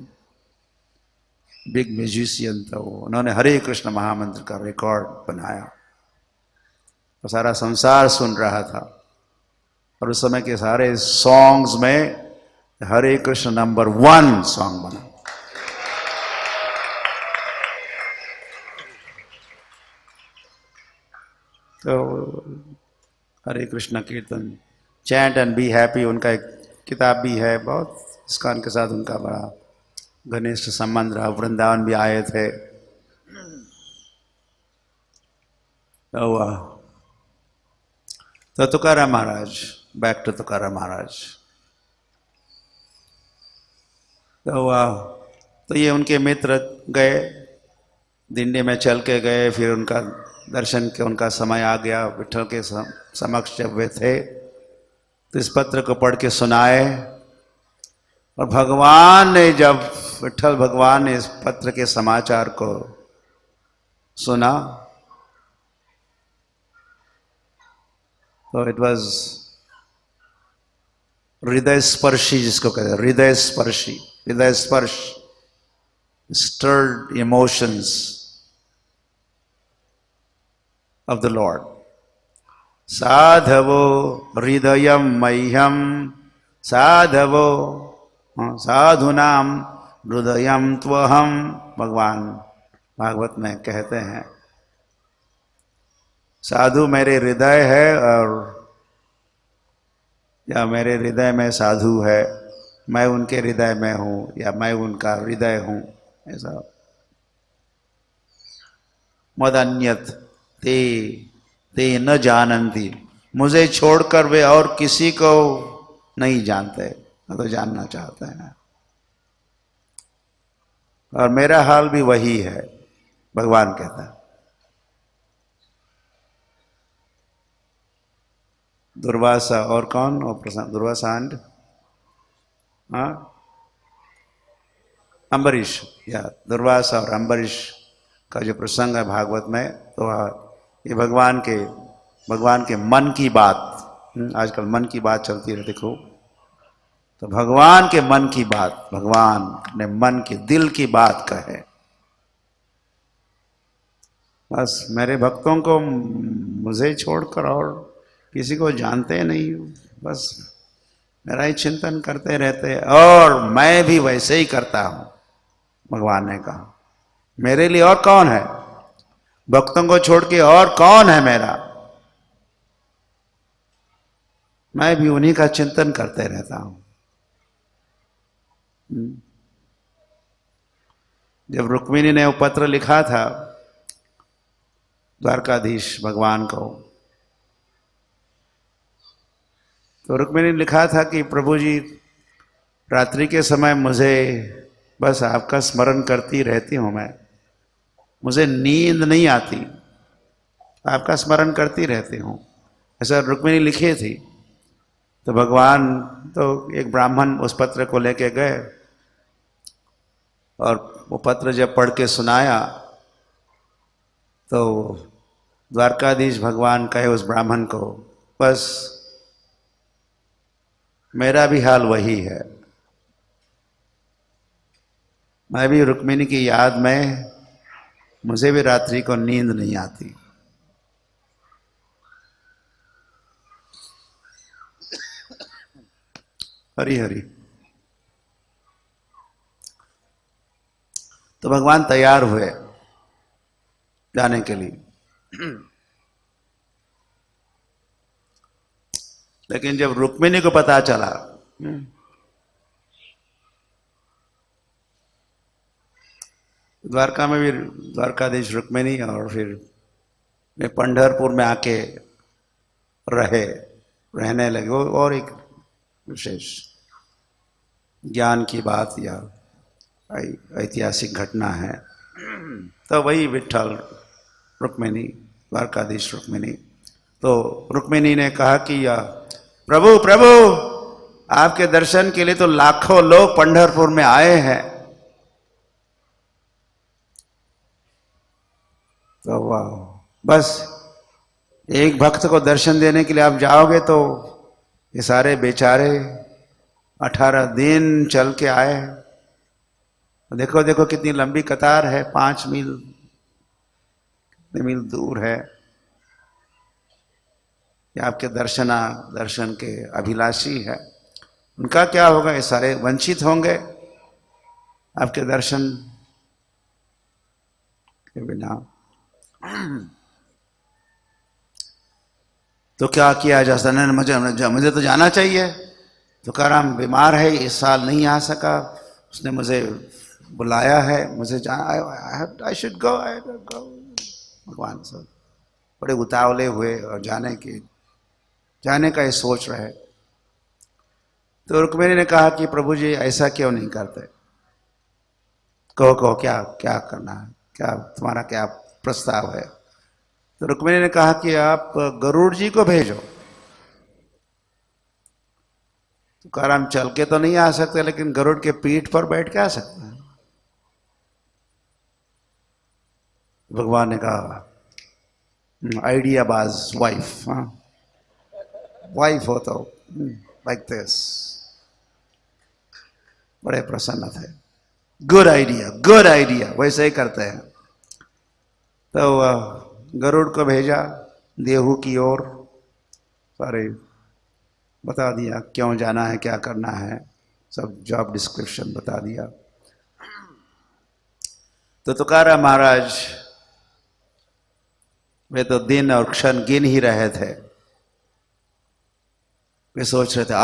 big musician था वो। उन्होंने हरे कृष्ण महामंत्र का रिकॉर्ड बनाया और सारा संसार सुन रहा था। और उस समय के सारे सॉन्ग्स में हरे कृष्ण नंबर 1 सॉन्ग बना। तो हरे कृष्ण कीर्तन चैंट एंड बी हैप्पी, उनका एक किताब भी है, बहुत इस्कॉन के साथ उनका बड़ा घनिष्ठ संबंध रहा। वृंदावन भी आए थे। तो तुकाराम महाराज, बैक टू तुकाराम महाराज। तो ये उनके मित्र गए, दिंडी में चल के गए। फिर उनका दर्शन के उनका समय आ गया। विठल के समक्ष जब वे थे तो इस पत्र को पढ़ के सुनाए। और भगवान ने जब विठल भगवान ने इस पत्र के समाचार को सुना तो इट वॉज हृदय स्पर्शी, जिसको कहते हैं हृदय स्पर्शी, हृदय स्पर्श, stirred emotions of the Lord. साधवो हृदयम मह्यम, साधवो साधुनाम हृदयम त्वहम। भगवान भागवत में कहते हैं साधु मेरे हृदय है, और या मेरे हृदय में साधु है, मैं उनके हृदय में हूँ या मैं उनका हृदय हूँ, ऐसा। मदन्यत ते न जानती, मुझे छोड़कर वे और किसी को नहीं जानते, मैं तो जानना चाहते हैं। और मेरा हाल भी वही है, भगवान कहता है। दुर्वासा और कौन, और प्रशांत, दुर्वासा एंड अम्बरीश, या दुर्वासा और अम्बरीश का जो प्रसंग है भागवत में, तो ये भगवान के मन की बात, आजकल मन की बात चलती है, देखो। तो भगवान के मन की बात, भगवान अपने मन की दिल की बात कहे। बस मेरे भक्तों को मुझे छोड़कर और किसी को जानते नहीं, बस मेरा ही चिंतन करते रहते, और मैं भी वैसे ही करता हूं। भगवान ने कहा मेरे लिए और कौन है, भक्तों को छोड़ के और कौन है मेरा, मैं भी उन्हीं का चिंतन करते रहता हूं। जब रुक्मिणी ने वो पत्र लिखा था द्वारकाधीश भगवान को, तो रुक्मिणी ने लिखा था कि प्रभु जी रात्रि के समय मुझे बस आपका स्मरण करती रहती हूं, मैं, मुझे नींद नहीं आती, आपका स्मरण करती रहती हूं, ऐसा रुक्मिणी लिखी थी। तो भगवान, तो एक ब्राह्मण उस पत्र को लेके गए और वो पत्र जब पढ़ के सुनाया तो द्वारकाधीश भगवान कहे उस ब्राह्मण को, बस मेरा भी हाल वही है, मैं भी रुक्मिणी की याद में, मुझे भी रात्रि को नींद नहीं आती। हरि हरि। तो भगवान तैयार हुए जाने के लिए। लेकिन जब रुक्मिणी को पता चला, द्वारका में भी द्वारकाधीश रुक्मिणी और फिर वे पंढरपुर में आके रहने लगे, वो और एक विशेष ज्ञान की बात या ऐतिहासिक घटना है। तो वही विठ्ठल रुक्मिणी, द्वारकाधीश रुक्मिणी, तो रुक्मिणी ने कहा कि प्रभु प्रभु आपके दर्शन के लिए तो लाखों लोग पंढरपुर में आए हैं। तो वाह, बस एक भक्त को दर्शन देने के लिए आप जाओगे तो ये सारे बेचारे 18 दिन चल के आए। देखो देखो कितनी लंबी कतार है, 5 मील, कितने मील दूर है। ये आपके दर्शन के अभिलाषी है, उनका क्या होगा? ये सारे वंचित होंगे आपके दर्शन के बिना। तो क्या किया जा सकता? मुझे तो जाना चाहिए। तुकाराम बीमार है, इस साल नहीं आ सका, उसने मुझे बुलाया है, मुझे जाना, आई शुड गो। भगवान सब बड़े उतावले हुए और जाने का ये सोच रहे। तो रुक्मिणी ने कहा कि प्रभु जी ऐसा क्यों नहीं करते? कहो क्या क्या करना है, क्या तुम्हारा क्या प्रस्ताव है? तो रुक्मिणी ने कहा कि आप गरुड़ जी को भेजो। तुकाराम चल के तो नहीं आ सकते, लेकिन गरुड़ के पीठ पर बैठ के आ सकते हैं। भगवान ने कहा आइडिया बाज वाइफ, वाइफ हो तो लाइक दिस, बड़े प्रसन्न थे। गुड आइडिया, वैसे ही करते हैं। तो गरुड़ को भेजा देहू की ओर, सारे बता दिया क्यों जाना है, क्या करना है, सब जॉब डिस्क्रिप्शन बता दिया। तो तुकाराम महाराज वे तो दिन और क्षण गिन ही रहे थे। वे सोच रहे थे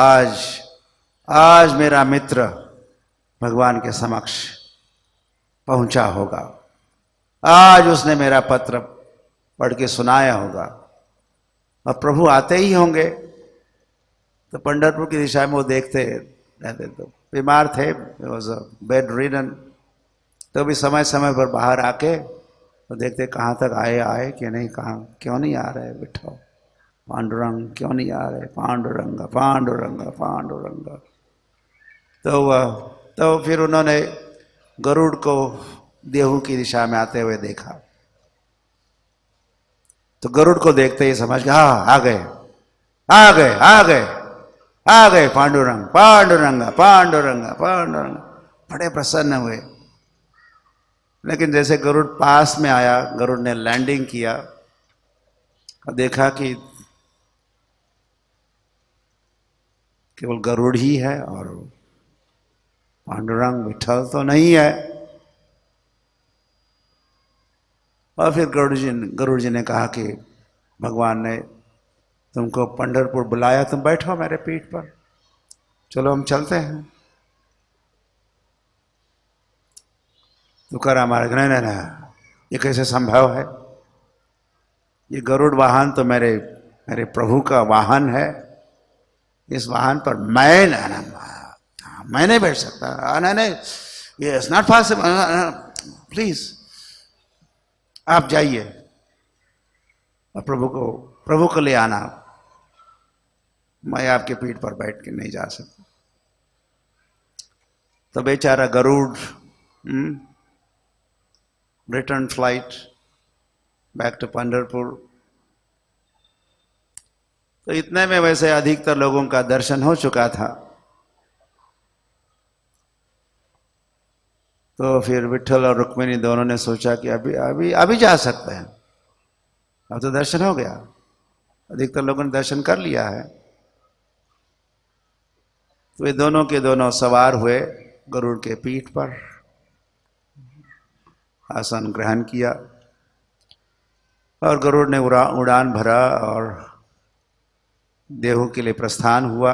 आज मेरा मित्र भगवान के समक्ष पहुंचा होगा, आज उसने मेरा पत्र पढ़ के सुनाया होगा, और प्रभु आते ही होंगे। तो पंढरपुर की दिशा में वो देखते रहते, तो बीमार थे, बेड रिडन, तो भी समय समय पर बाहर आके तो देखते कहाँ तक आए कि नहीं, कहाँ क्यों नहीं आ रहे विठ्ठल, पांडुरंग क्यों नहीं आ रहे, पांडुरंग पांडुरंग पांडुरंग। तो फिर उन्होंने गरुड़ को देहू की दिशा में आते हुए देखा। तो गरुड़ को देखते ही समझ गया, हाँ आ गए पांडुरंग पांडुरंग पांडुरंग पांडुरंग। बड़े प्रसन्न हुए। लेकिन जैसे गरुड़ पास में आया, गरुड़ ने लैंडिंग किया और देखा कि केवल गरुड़ ही है और पांडुरंग विठ्ठल तो नहीं है। और फिर गरुड़ जी ने कहा कि भगवान ने तुमको पंढरपुर बुलाया, तुम बैठो मेरे पीठ पर, चलो हम चलते हैं। तुकाराम महाराज नहीं, ये कैसे संभव है? ये गरुड़ वाहन तो मेरे प्रभु का वाहन है, इस वाहन पर मैं नहीं बैठ सकता। नहीं, ये इट्स नॉट पॉसिबल, प्लीज आप जाइए और प्रभु को ले आना, मैं आपके पीठ पर बैठ के नहीं जा सकता। तो बेचारा Garuda return flight back to Pandharpur. तो इतने में वैसे अधिकतर लोगों का दर्शन हो चुका था। तो फिर विठ्ठल और रुक्मिणी दोनों ने सोचा कि अभी जा सकते हैं, अब तो दर्शन हो गया, अधिकतर लोगों ने दर्शन कर लिया है। तो वे दोनों के दोनों सवार हुए गरुड़ के पीठ पर, आसन ग्रहण किया और गरुड़ ने उड़ान भरा और देहू के लिए प्रस्थान हुआ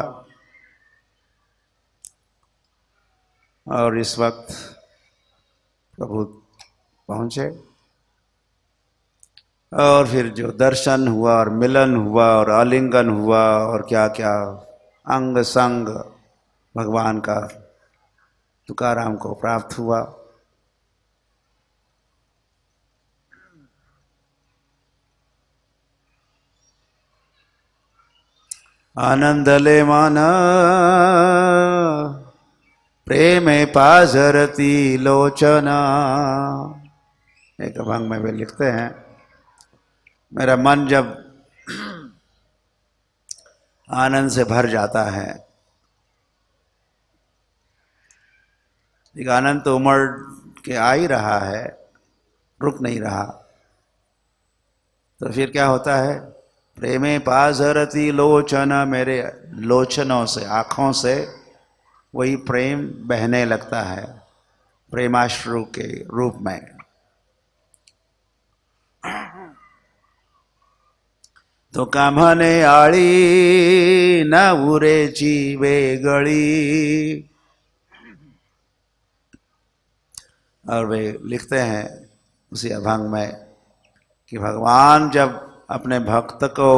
और इस वक्त प्रभु पहुंचे और फिर जो दर्शन हुआ और मिलन हुआ और आलिंगन हुआ और क्या क्या अंग संग भगवान का तुकाराम को प्राप्त हुआ। आनंद ले माना प्रेमे पाजरती लोचना। एक अभंग में वे लिखते हैं, मेरा मन जब आनंद से भर जाता है, एक आनंद तो उमड़ के आ ही रहा है, रुक नहीं रहा, तो फिर क्या होता है, प्रेमे पाजरती लोचना, मेरे लोचनों से, आँखों से वही प्रेम बहने लगता है प्रेमाश्रु के रूप में। तो कामने आड़ी न उरे जीवे गड़ी। और वे लिखते हैं उसी अभंग में कि भगवान जब अपने भक्त को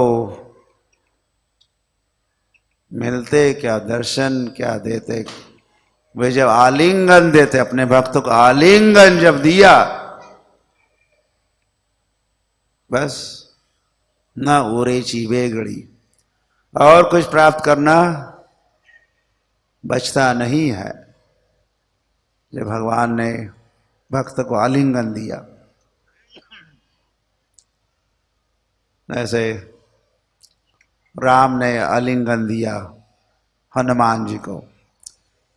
मिलते, क्या दर्शन क्या देते, वे जब आलिंगन देते, अपने भक्तों को आलिंगन जब दिया, बस न उरे चीवे गड़ी, और कुछ प्राप्त करना बचता नहीं है। जब भगवान ने भक्त को आलिंगन दिया, ऐसे राम ने आलिंगन दिया हनुमान जी को।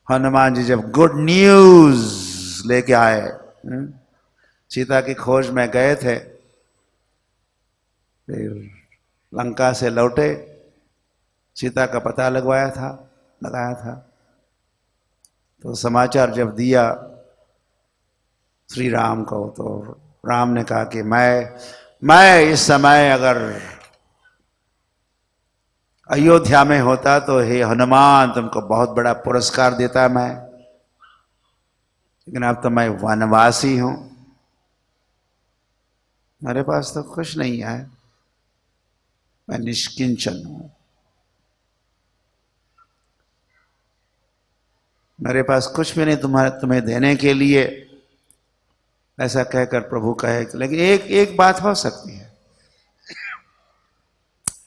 हनुमान जी जब गुड न्यूज लेके आए, सीता की खोज में गए थे, फिर लंका से लौटे, सीता का पता लगाया था, तो समाचार जब दिया श्री राम को, तो राम ने कहा कि मैं इस समय अगर अयोध्या में होता तो हे हनुमान, तुमको बहुत बड़ा पुरस्कार देता मैं, लेकिन अब तो मैं वनवासी हूं, मेरे पास तो कुछ नहीं है, मैं निष्किंचन हूं, मेरे पास कुछ भी नहीं तुम्हें देने के लिए। ऐसा कहकर प्रभु कहे, लेकिन एक बात हो सकती है,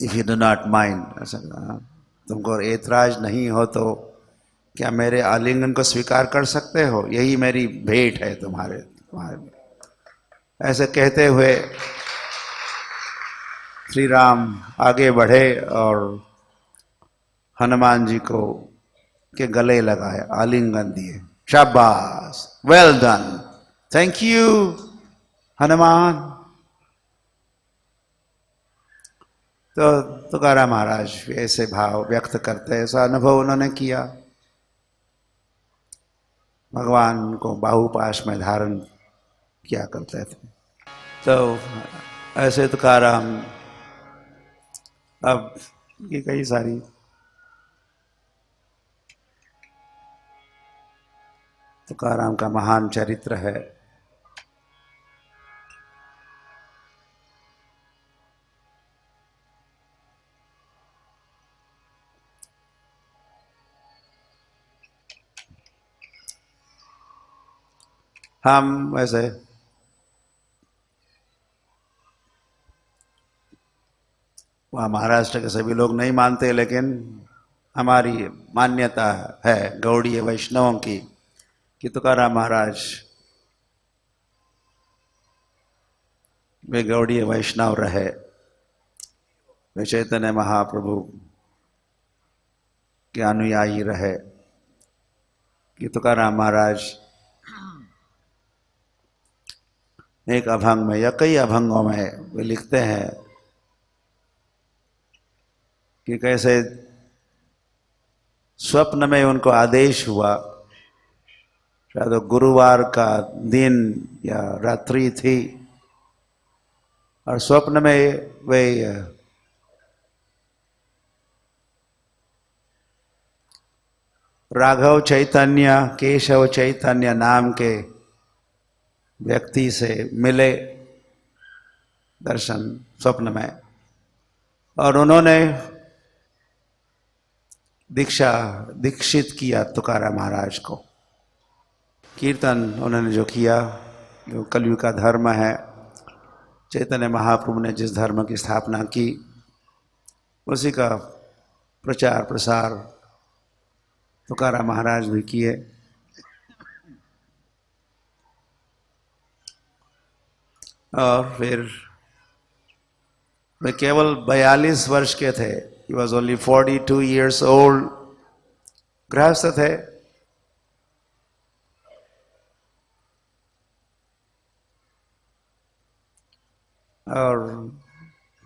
if you do not mind, ऐसा तुमको ऐतराज नहीं हो तो क्या मेरे आलिंगन को स्वीकार कर सकते हो, यही मेरी भेंट है तुम्हारे। ऐसे कहते हुए श्री राम आगे बढ़े और हनुमान जी को के गले लगाए, आलिंगन दिए, शाबाश, well done, thank you Hanuman. तो तुकाराम महाराज ऐसे भाव व्यक्त करते, ऐसा अनुभव उन्होंने किया, भगवान को बाहुपाश में धारण किया करते थे। तो ऐसे तुकाराम, अब ये कई सारी तुकाराम का महान चरित्र है। हम वैसे वहाँ महाराष्ट्र के सभी लोग नहीं मानते, लेकिन हमारी मान्यता है गौड़ीय वैष्णवों की कि तुकाराम महाराज वे गौड़ीय वैष्णव रहे, वे चैतन्य महाप्रभु के अनुयायी रहे, कि तुकाराम महाराज एक अभंग में या कई अभंगों में वे लिखते हैं कि कैसे स्वप्न में उनको आदेश हुआ, शायद गुरुवार का दिन या रात्रि थी, और स्वप्न में वे राघव चैतन्य, केशव चैतन्य नाम के व्यक्ति से मिले दर्शन स्वप्न में, और उन्होंने दीक्षित किया तुकाराम महाराज को। कीर्तन उन्होंने जो किया, जो कलयुग का धर्म है, चैतन्य महाप्रभु ने जिस धर्म की स्थापना की उसी का प्रचार प्रसार तुकाराम महाराज भी किए। और फिर वे केवल 42 वर्ष के थे। He was only 42 years old। गृहस्थ थे, और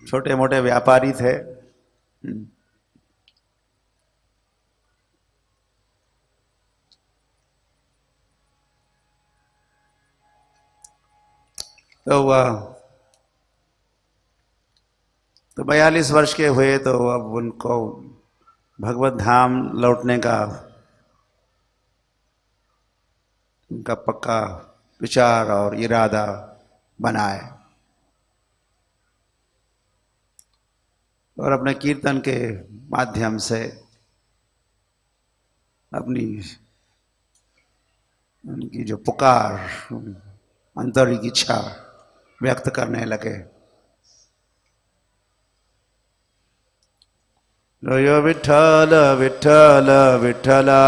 छोटे मोटे व्यापारी थे। तो 42 वर्ष के हुए तो अब उनको भगवत धाम लौटने का उनका पक्का विचार और इरादा बनाए, और अपने कीर्तन के माध्यम से अपनी उनकी जो पुकार, आंतरिक इच्छा व्यक्त करने लगे। जय विठ्ठल विठ्ठल विठ्ठला,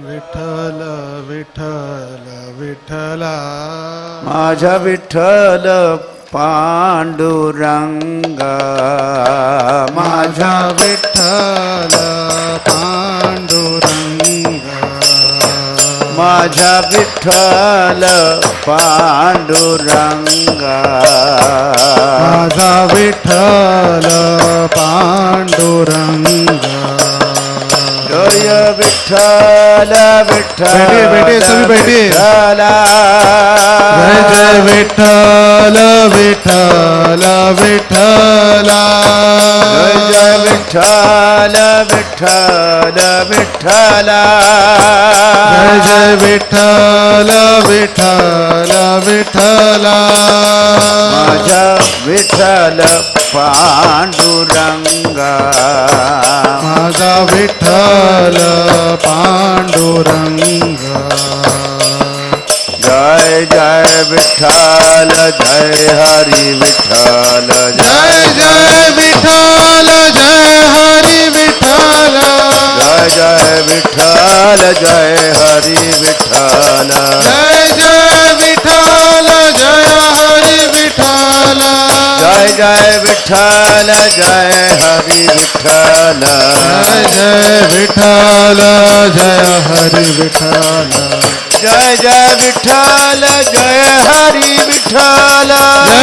विठ्ठल विठ्ठल विठ्ठला, माझा विठ्ठल पांडुरंगा, माझा विठ्ठल पांडुरंगा, माझा विठ्ठल पांडुरंगा, माझा विठ्ठल पांडुरंगा। जय विठ्ठल विठ्ठल, बैठिए सभी बैठिए। विठ्ठला, जय जय विठ्ठल विठ्ठल विठ्ठला, जय जय विठ्ठल विठ्ठल विठ्ठला, जय जय विठ्ठल विठ्ठल विठ्ठला, माझा विठ्ठल पांडुरंगा, माझा विठ्ठल पांडुरंगा। जय जय विठ्ठल, जय हरि विठ्ठल, जय जय विठ्ठल, जय हरि विठ्ठल, जय जय विठ्ठल, जय हरि विठ्ठल, जय जय विठ्ठल, जय हरि विठ्ठल, जय जय विठ्ठल, जय हरि विठ्ठल, जय जय विठ्ठल, जय हरि विठ्ठल, जय जय विठ्ठल, जय हरि विठ्ठल,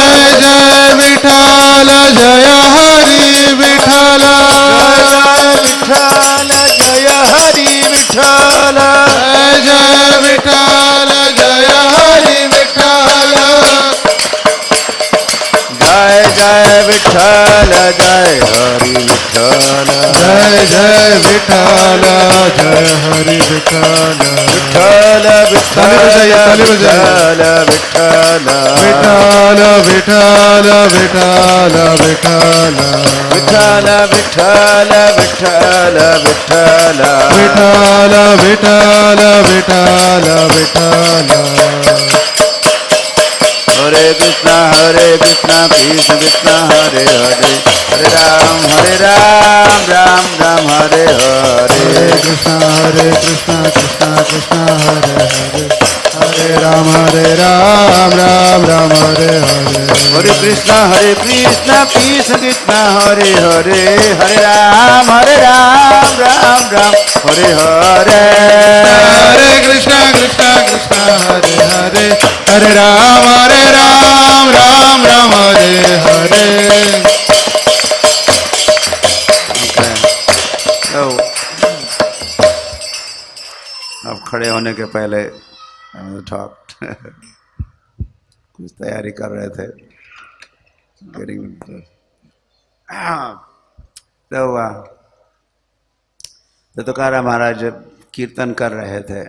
जय जय विठ्ठल, जय हरि विठ्ठल, जय हरि विठ्ठल, जय जय विठ्ठल, जय हरि विठ्ठल, जय जय विठ्ठल, जय हरि विठ्ठल, जय जय विठ्ठल, जय हरि विठ्ठल, विठ्ठल विठ्ठल विठ्ठल विठ्ठल, विठ्ठल विठ्ठल विठ्ठल विठ्ठल, विठ्ठल विठ्ठल विठ्ठल विठ्ठल, विठ्ठल विठ्ठल विठ्ठल विठ्ठल। हरे कृष्णा कृष्ण कृष्ण हरे हरे, हरे राम राम राम हरे हरे, हरे कृष्ण कृष्ण कृष्ण हरे हरे, हरे राम राम राम हरे हरे, हरे कृष्णा कृष्ण कृष्ण हरे हरे, हरे राम राम राम हरे हरे, हरे कृष्ण कृष्ण कृष्ण हरे हरे, हरे राम राम राम हरे हरे। अब खड़े होने के पहले टॉक कुछ तैयारी कर रहे थे। तो तो तुकाराम महाराज जब कीर्तन कर रहे थे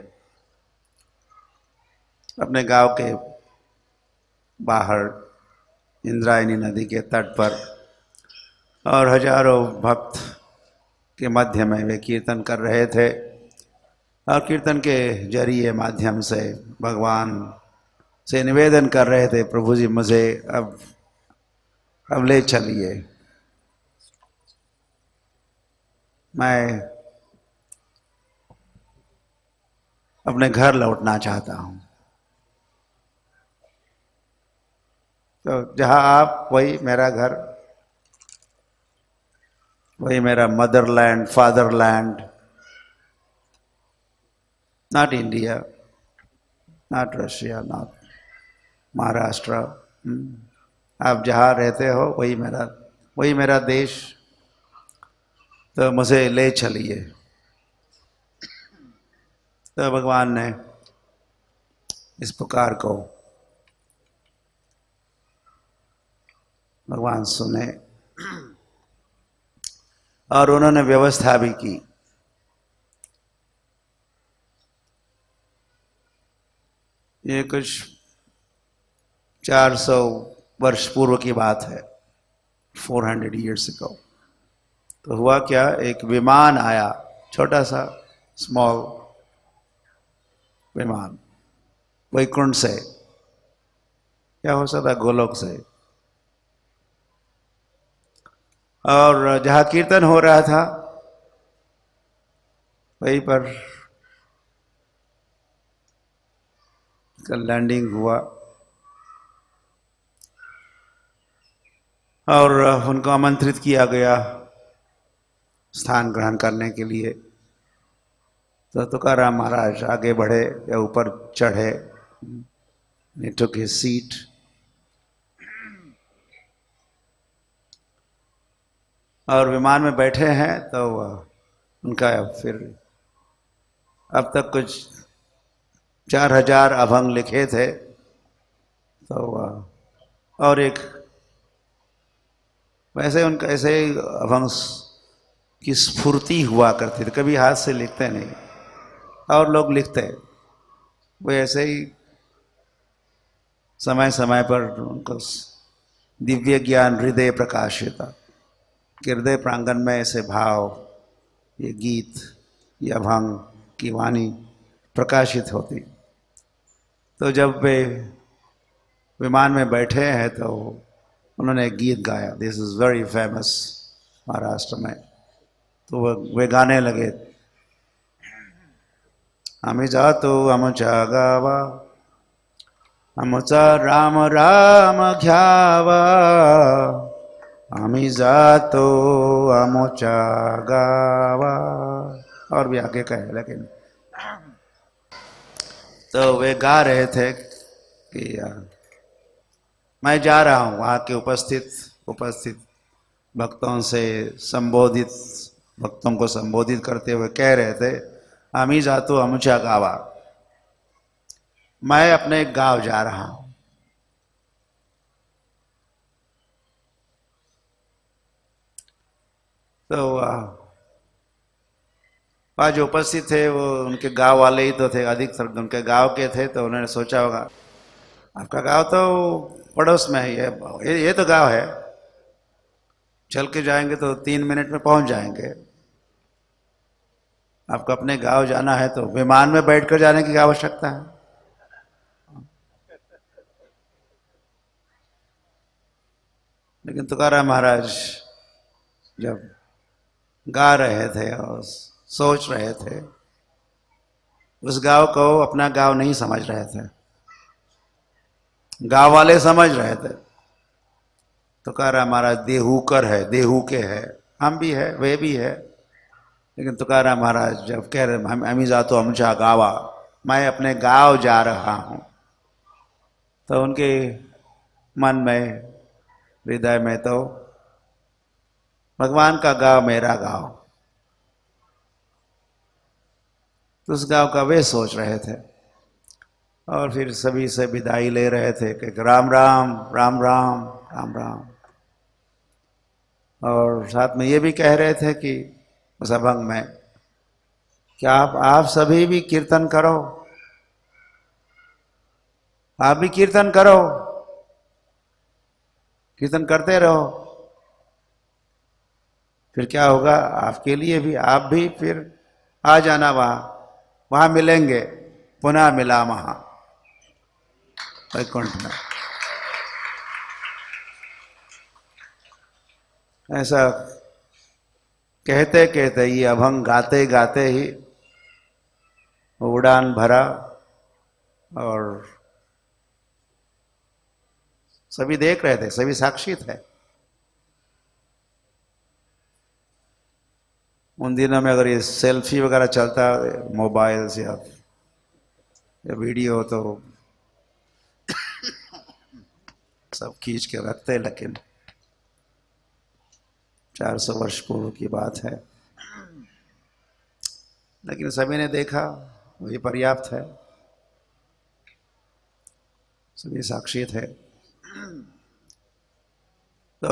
अपने गांव के बाहर इंद्रायणी नदी के तट पर, और हजारों भक्त के मध्य में वे कीर्तन कर रहे थे, और कीर्तन के जरिए माध्यम से भगवान से निवेदन कर रहे थे, प्रभु जी मुझे अब ले चलिए, मैं अपने घर लौटना चाहता हूँ। तो जहाँ आप वही मेरा घर, वही मेरा Motherland, fatherland, not India, not Russia, not Maharashtra. आप जहाँ रहते हो वही मेरा देश, तो मुझे ले चलिए। तो भगवान ने इस पुकार को भगवान सुने और उन्होंने व्यवस्था भी की। ये कुछ 400 वर्ष पूर्व की बात है, 400 years ago। तो हुआ क्या, एक विमान आया, छोटा सा स्मॉल विमान, वैकुंठ से, क्या हो सकता है, गोलोक से, और जहाँ कीर्तन हो रहा था वहीं पर लैंडिंग हुआ, और उनको आमंत्रित किया गया स्थान ग्रहण करने के लिए। तो तुकाराम महाराज आगे बढ़े या ऊपर चढ़े, he took his seat, और विमान में बैठे हैं। तो उनका फिर अब तक कुछ 4000 अभंग लिखे थे, तो और एक वैसे उनका ऐसे अभंग की स्फूर्ति हुआ करती थी, कभी हाथ से लिखते नहीं, और लोग लिखते, वो ऐसे ही समय समय पर उनको दिव्य ज्ञान हृदय प्रकाशिता, हृदय प्रांगण में ऐसे भाव, ये गीत, ये अभंग की वाणी प्रकाशित होती। तो जब वे विमान में बैठे हैं तो उन्होंने एक गीत गाया, this is very famous Maharashtra में। तो वे गाने लगे, आम्ही जातो आमच्या गावा, आमचा राम राम घ्यावा, आम्ही जातो आमच्या गावा, और भी आगे कहे, लेकिन तो वे गा रहे थे कि मैं जा रहा हूँ, वहाँ के उपस्थित भक्तों से संबोधित, भक्तों को संबोधित करते हुए कह रहे थे, आम्ही जातो आमच्या गावा, मैं अपने गांव जा रहा हूं। तो वहाँ जो उपस्थित थे वो उनके गांव वाले ही तो थे, अधिकतर उनके गांव के थे। तो उन्होंने सोचा होगा, आपका गांव तो पड़ोस में ही है, ये तो गांव है, चल के जाएंगे तो 3 मिनट में पहुंच जाएंगे। आपको अपने गांव जाना है तो विमान में बैठकर जाने की आवश्यकता है। लेकिन तुकाराम महाराज जब गा रहे थे और सोच रहे थे, उस गांव को अपना गांव नहीं समझ रहे थे, गांव वाले समझ रहे थे। तुकाराम महाराज देहूकर है, देहू के है, हम भी है, वे भी है। लेकिन तुकाराम महाराज जब कह रहे, आम्ही जातो आमच्या गावा, मैं अपने गांव जा रहा हूं, तो उनके मन में, हृदय में तो भगवान का गांव मेरा गांव, तो उस गांव का वे सोच रहे थे। और फिर सभी से विदाई ले रहे थे कि राम राम राम राम राम राम, और साथ में ये भी कह रहे थे कि उस अभंग में क्या आप सभी भी कीर्तन करो, आप भी कीर्तन करो, कीर्तन करते रहो। फिर क्या होगा, आपके लिए भी, आप भी फिर आ जाना वहां, वहां मिलेंगे, पुनः मिला वहां वैकुंठ में। ऐसा कहते कहते ये अभंग गाते गाते ही उड़ान भरा, और सभी देख रहे थे, सभी साक्षी थे। उन दिनों में अगर ये सेल्फी वगैरह चलता मोबाइल से या वीडियो, तो सब खींच के रखते, लेकिन 400 वर्ष पूर्व की बात है। लेकिन सभी ने देखा, वही पर्याप्त है, सभी साक्षी थे। तो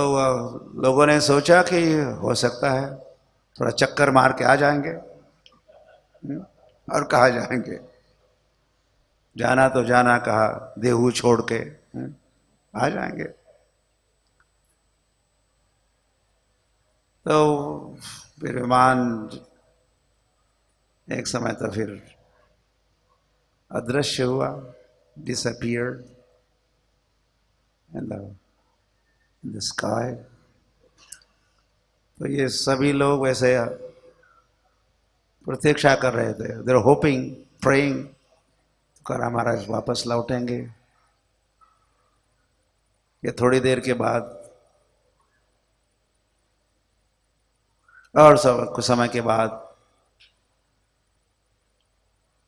लोगों ने सोचा कि हो सकता है थोड़ा चक्कर मार के आ जाएंगे। और कहाँ जाएंगे, जाना तो जाना, कहा देहू छोड़ के आ जाएंगे। तो फिर विमान एक समय तो फिर अदृश्य हुआ, disappeared in the sky। तो ये सभी लोग वैसे प्रतीक्षा कर रहे थे, they were hoping, praying, Tukaram महाराज वापस लौटेंगे। ये थोड़ी देर के बाद और सब कुछ समय के बाद,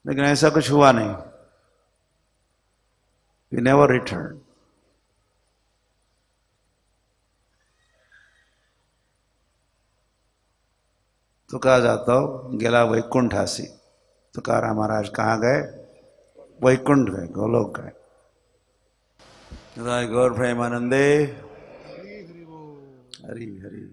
लेकिन ऐसा कुछ हुआ नहीं। He never returned। तो कहा जाता हो गेला वैकुंठासी। तुकाराम महाराज कहाँ गए? वैकुंठ गए, गोलोक गए। गौर प्रेमानंदे हरि हरि।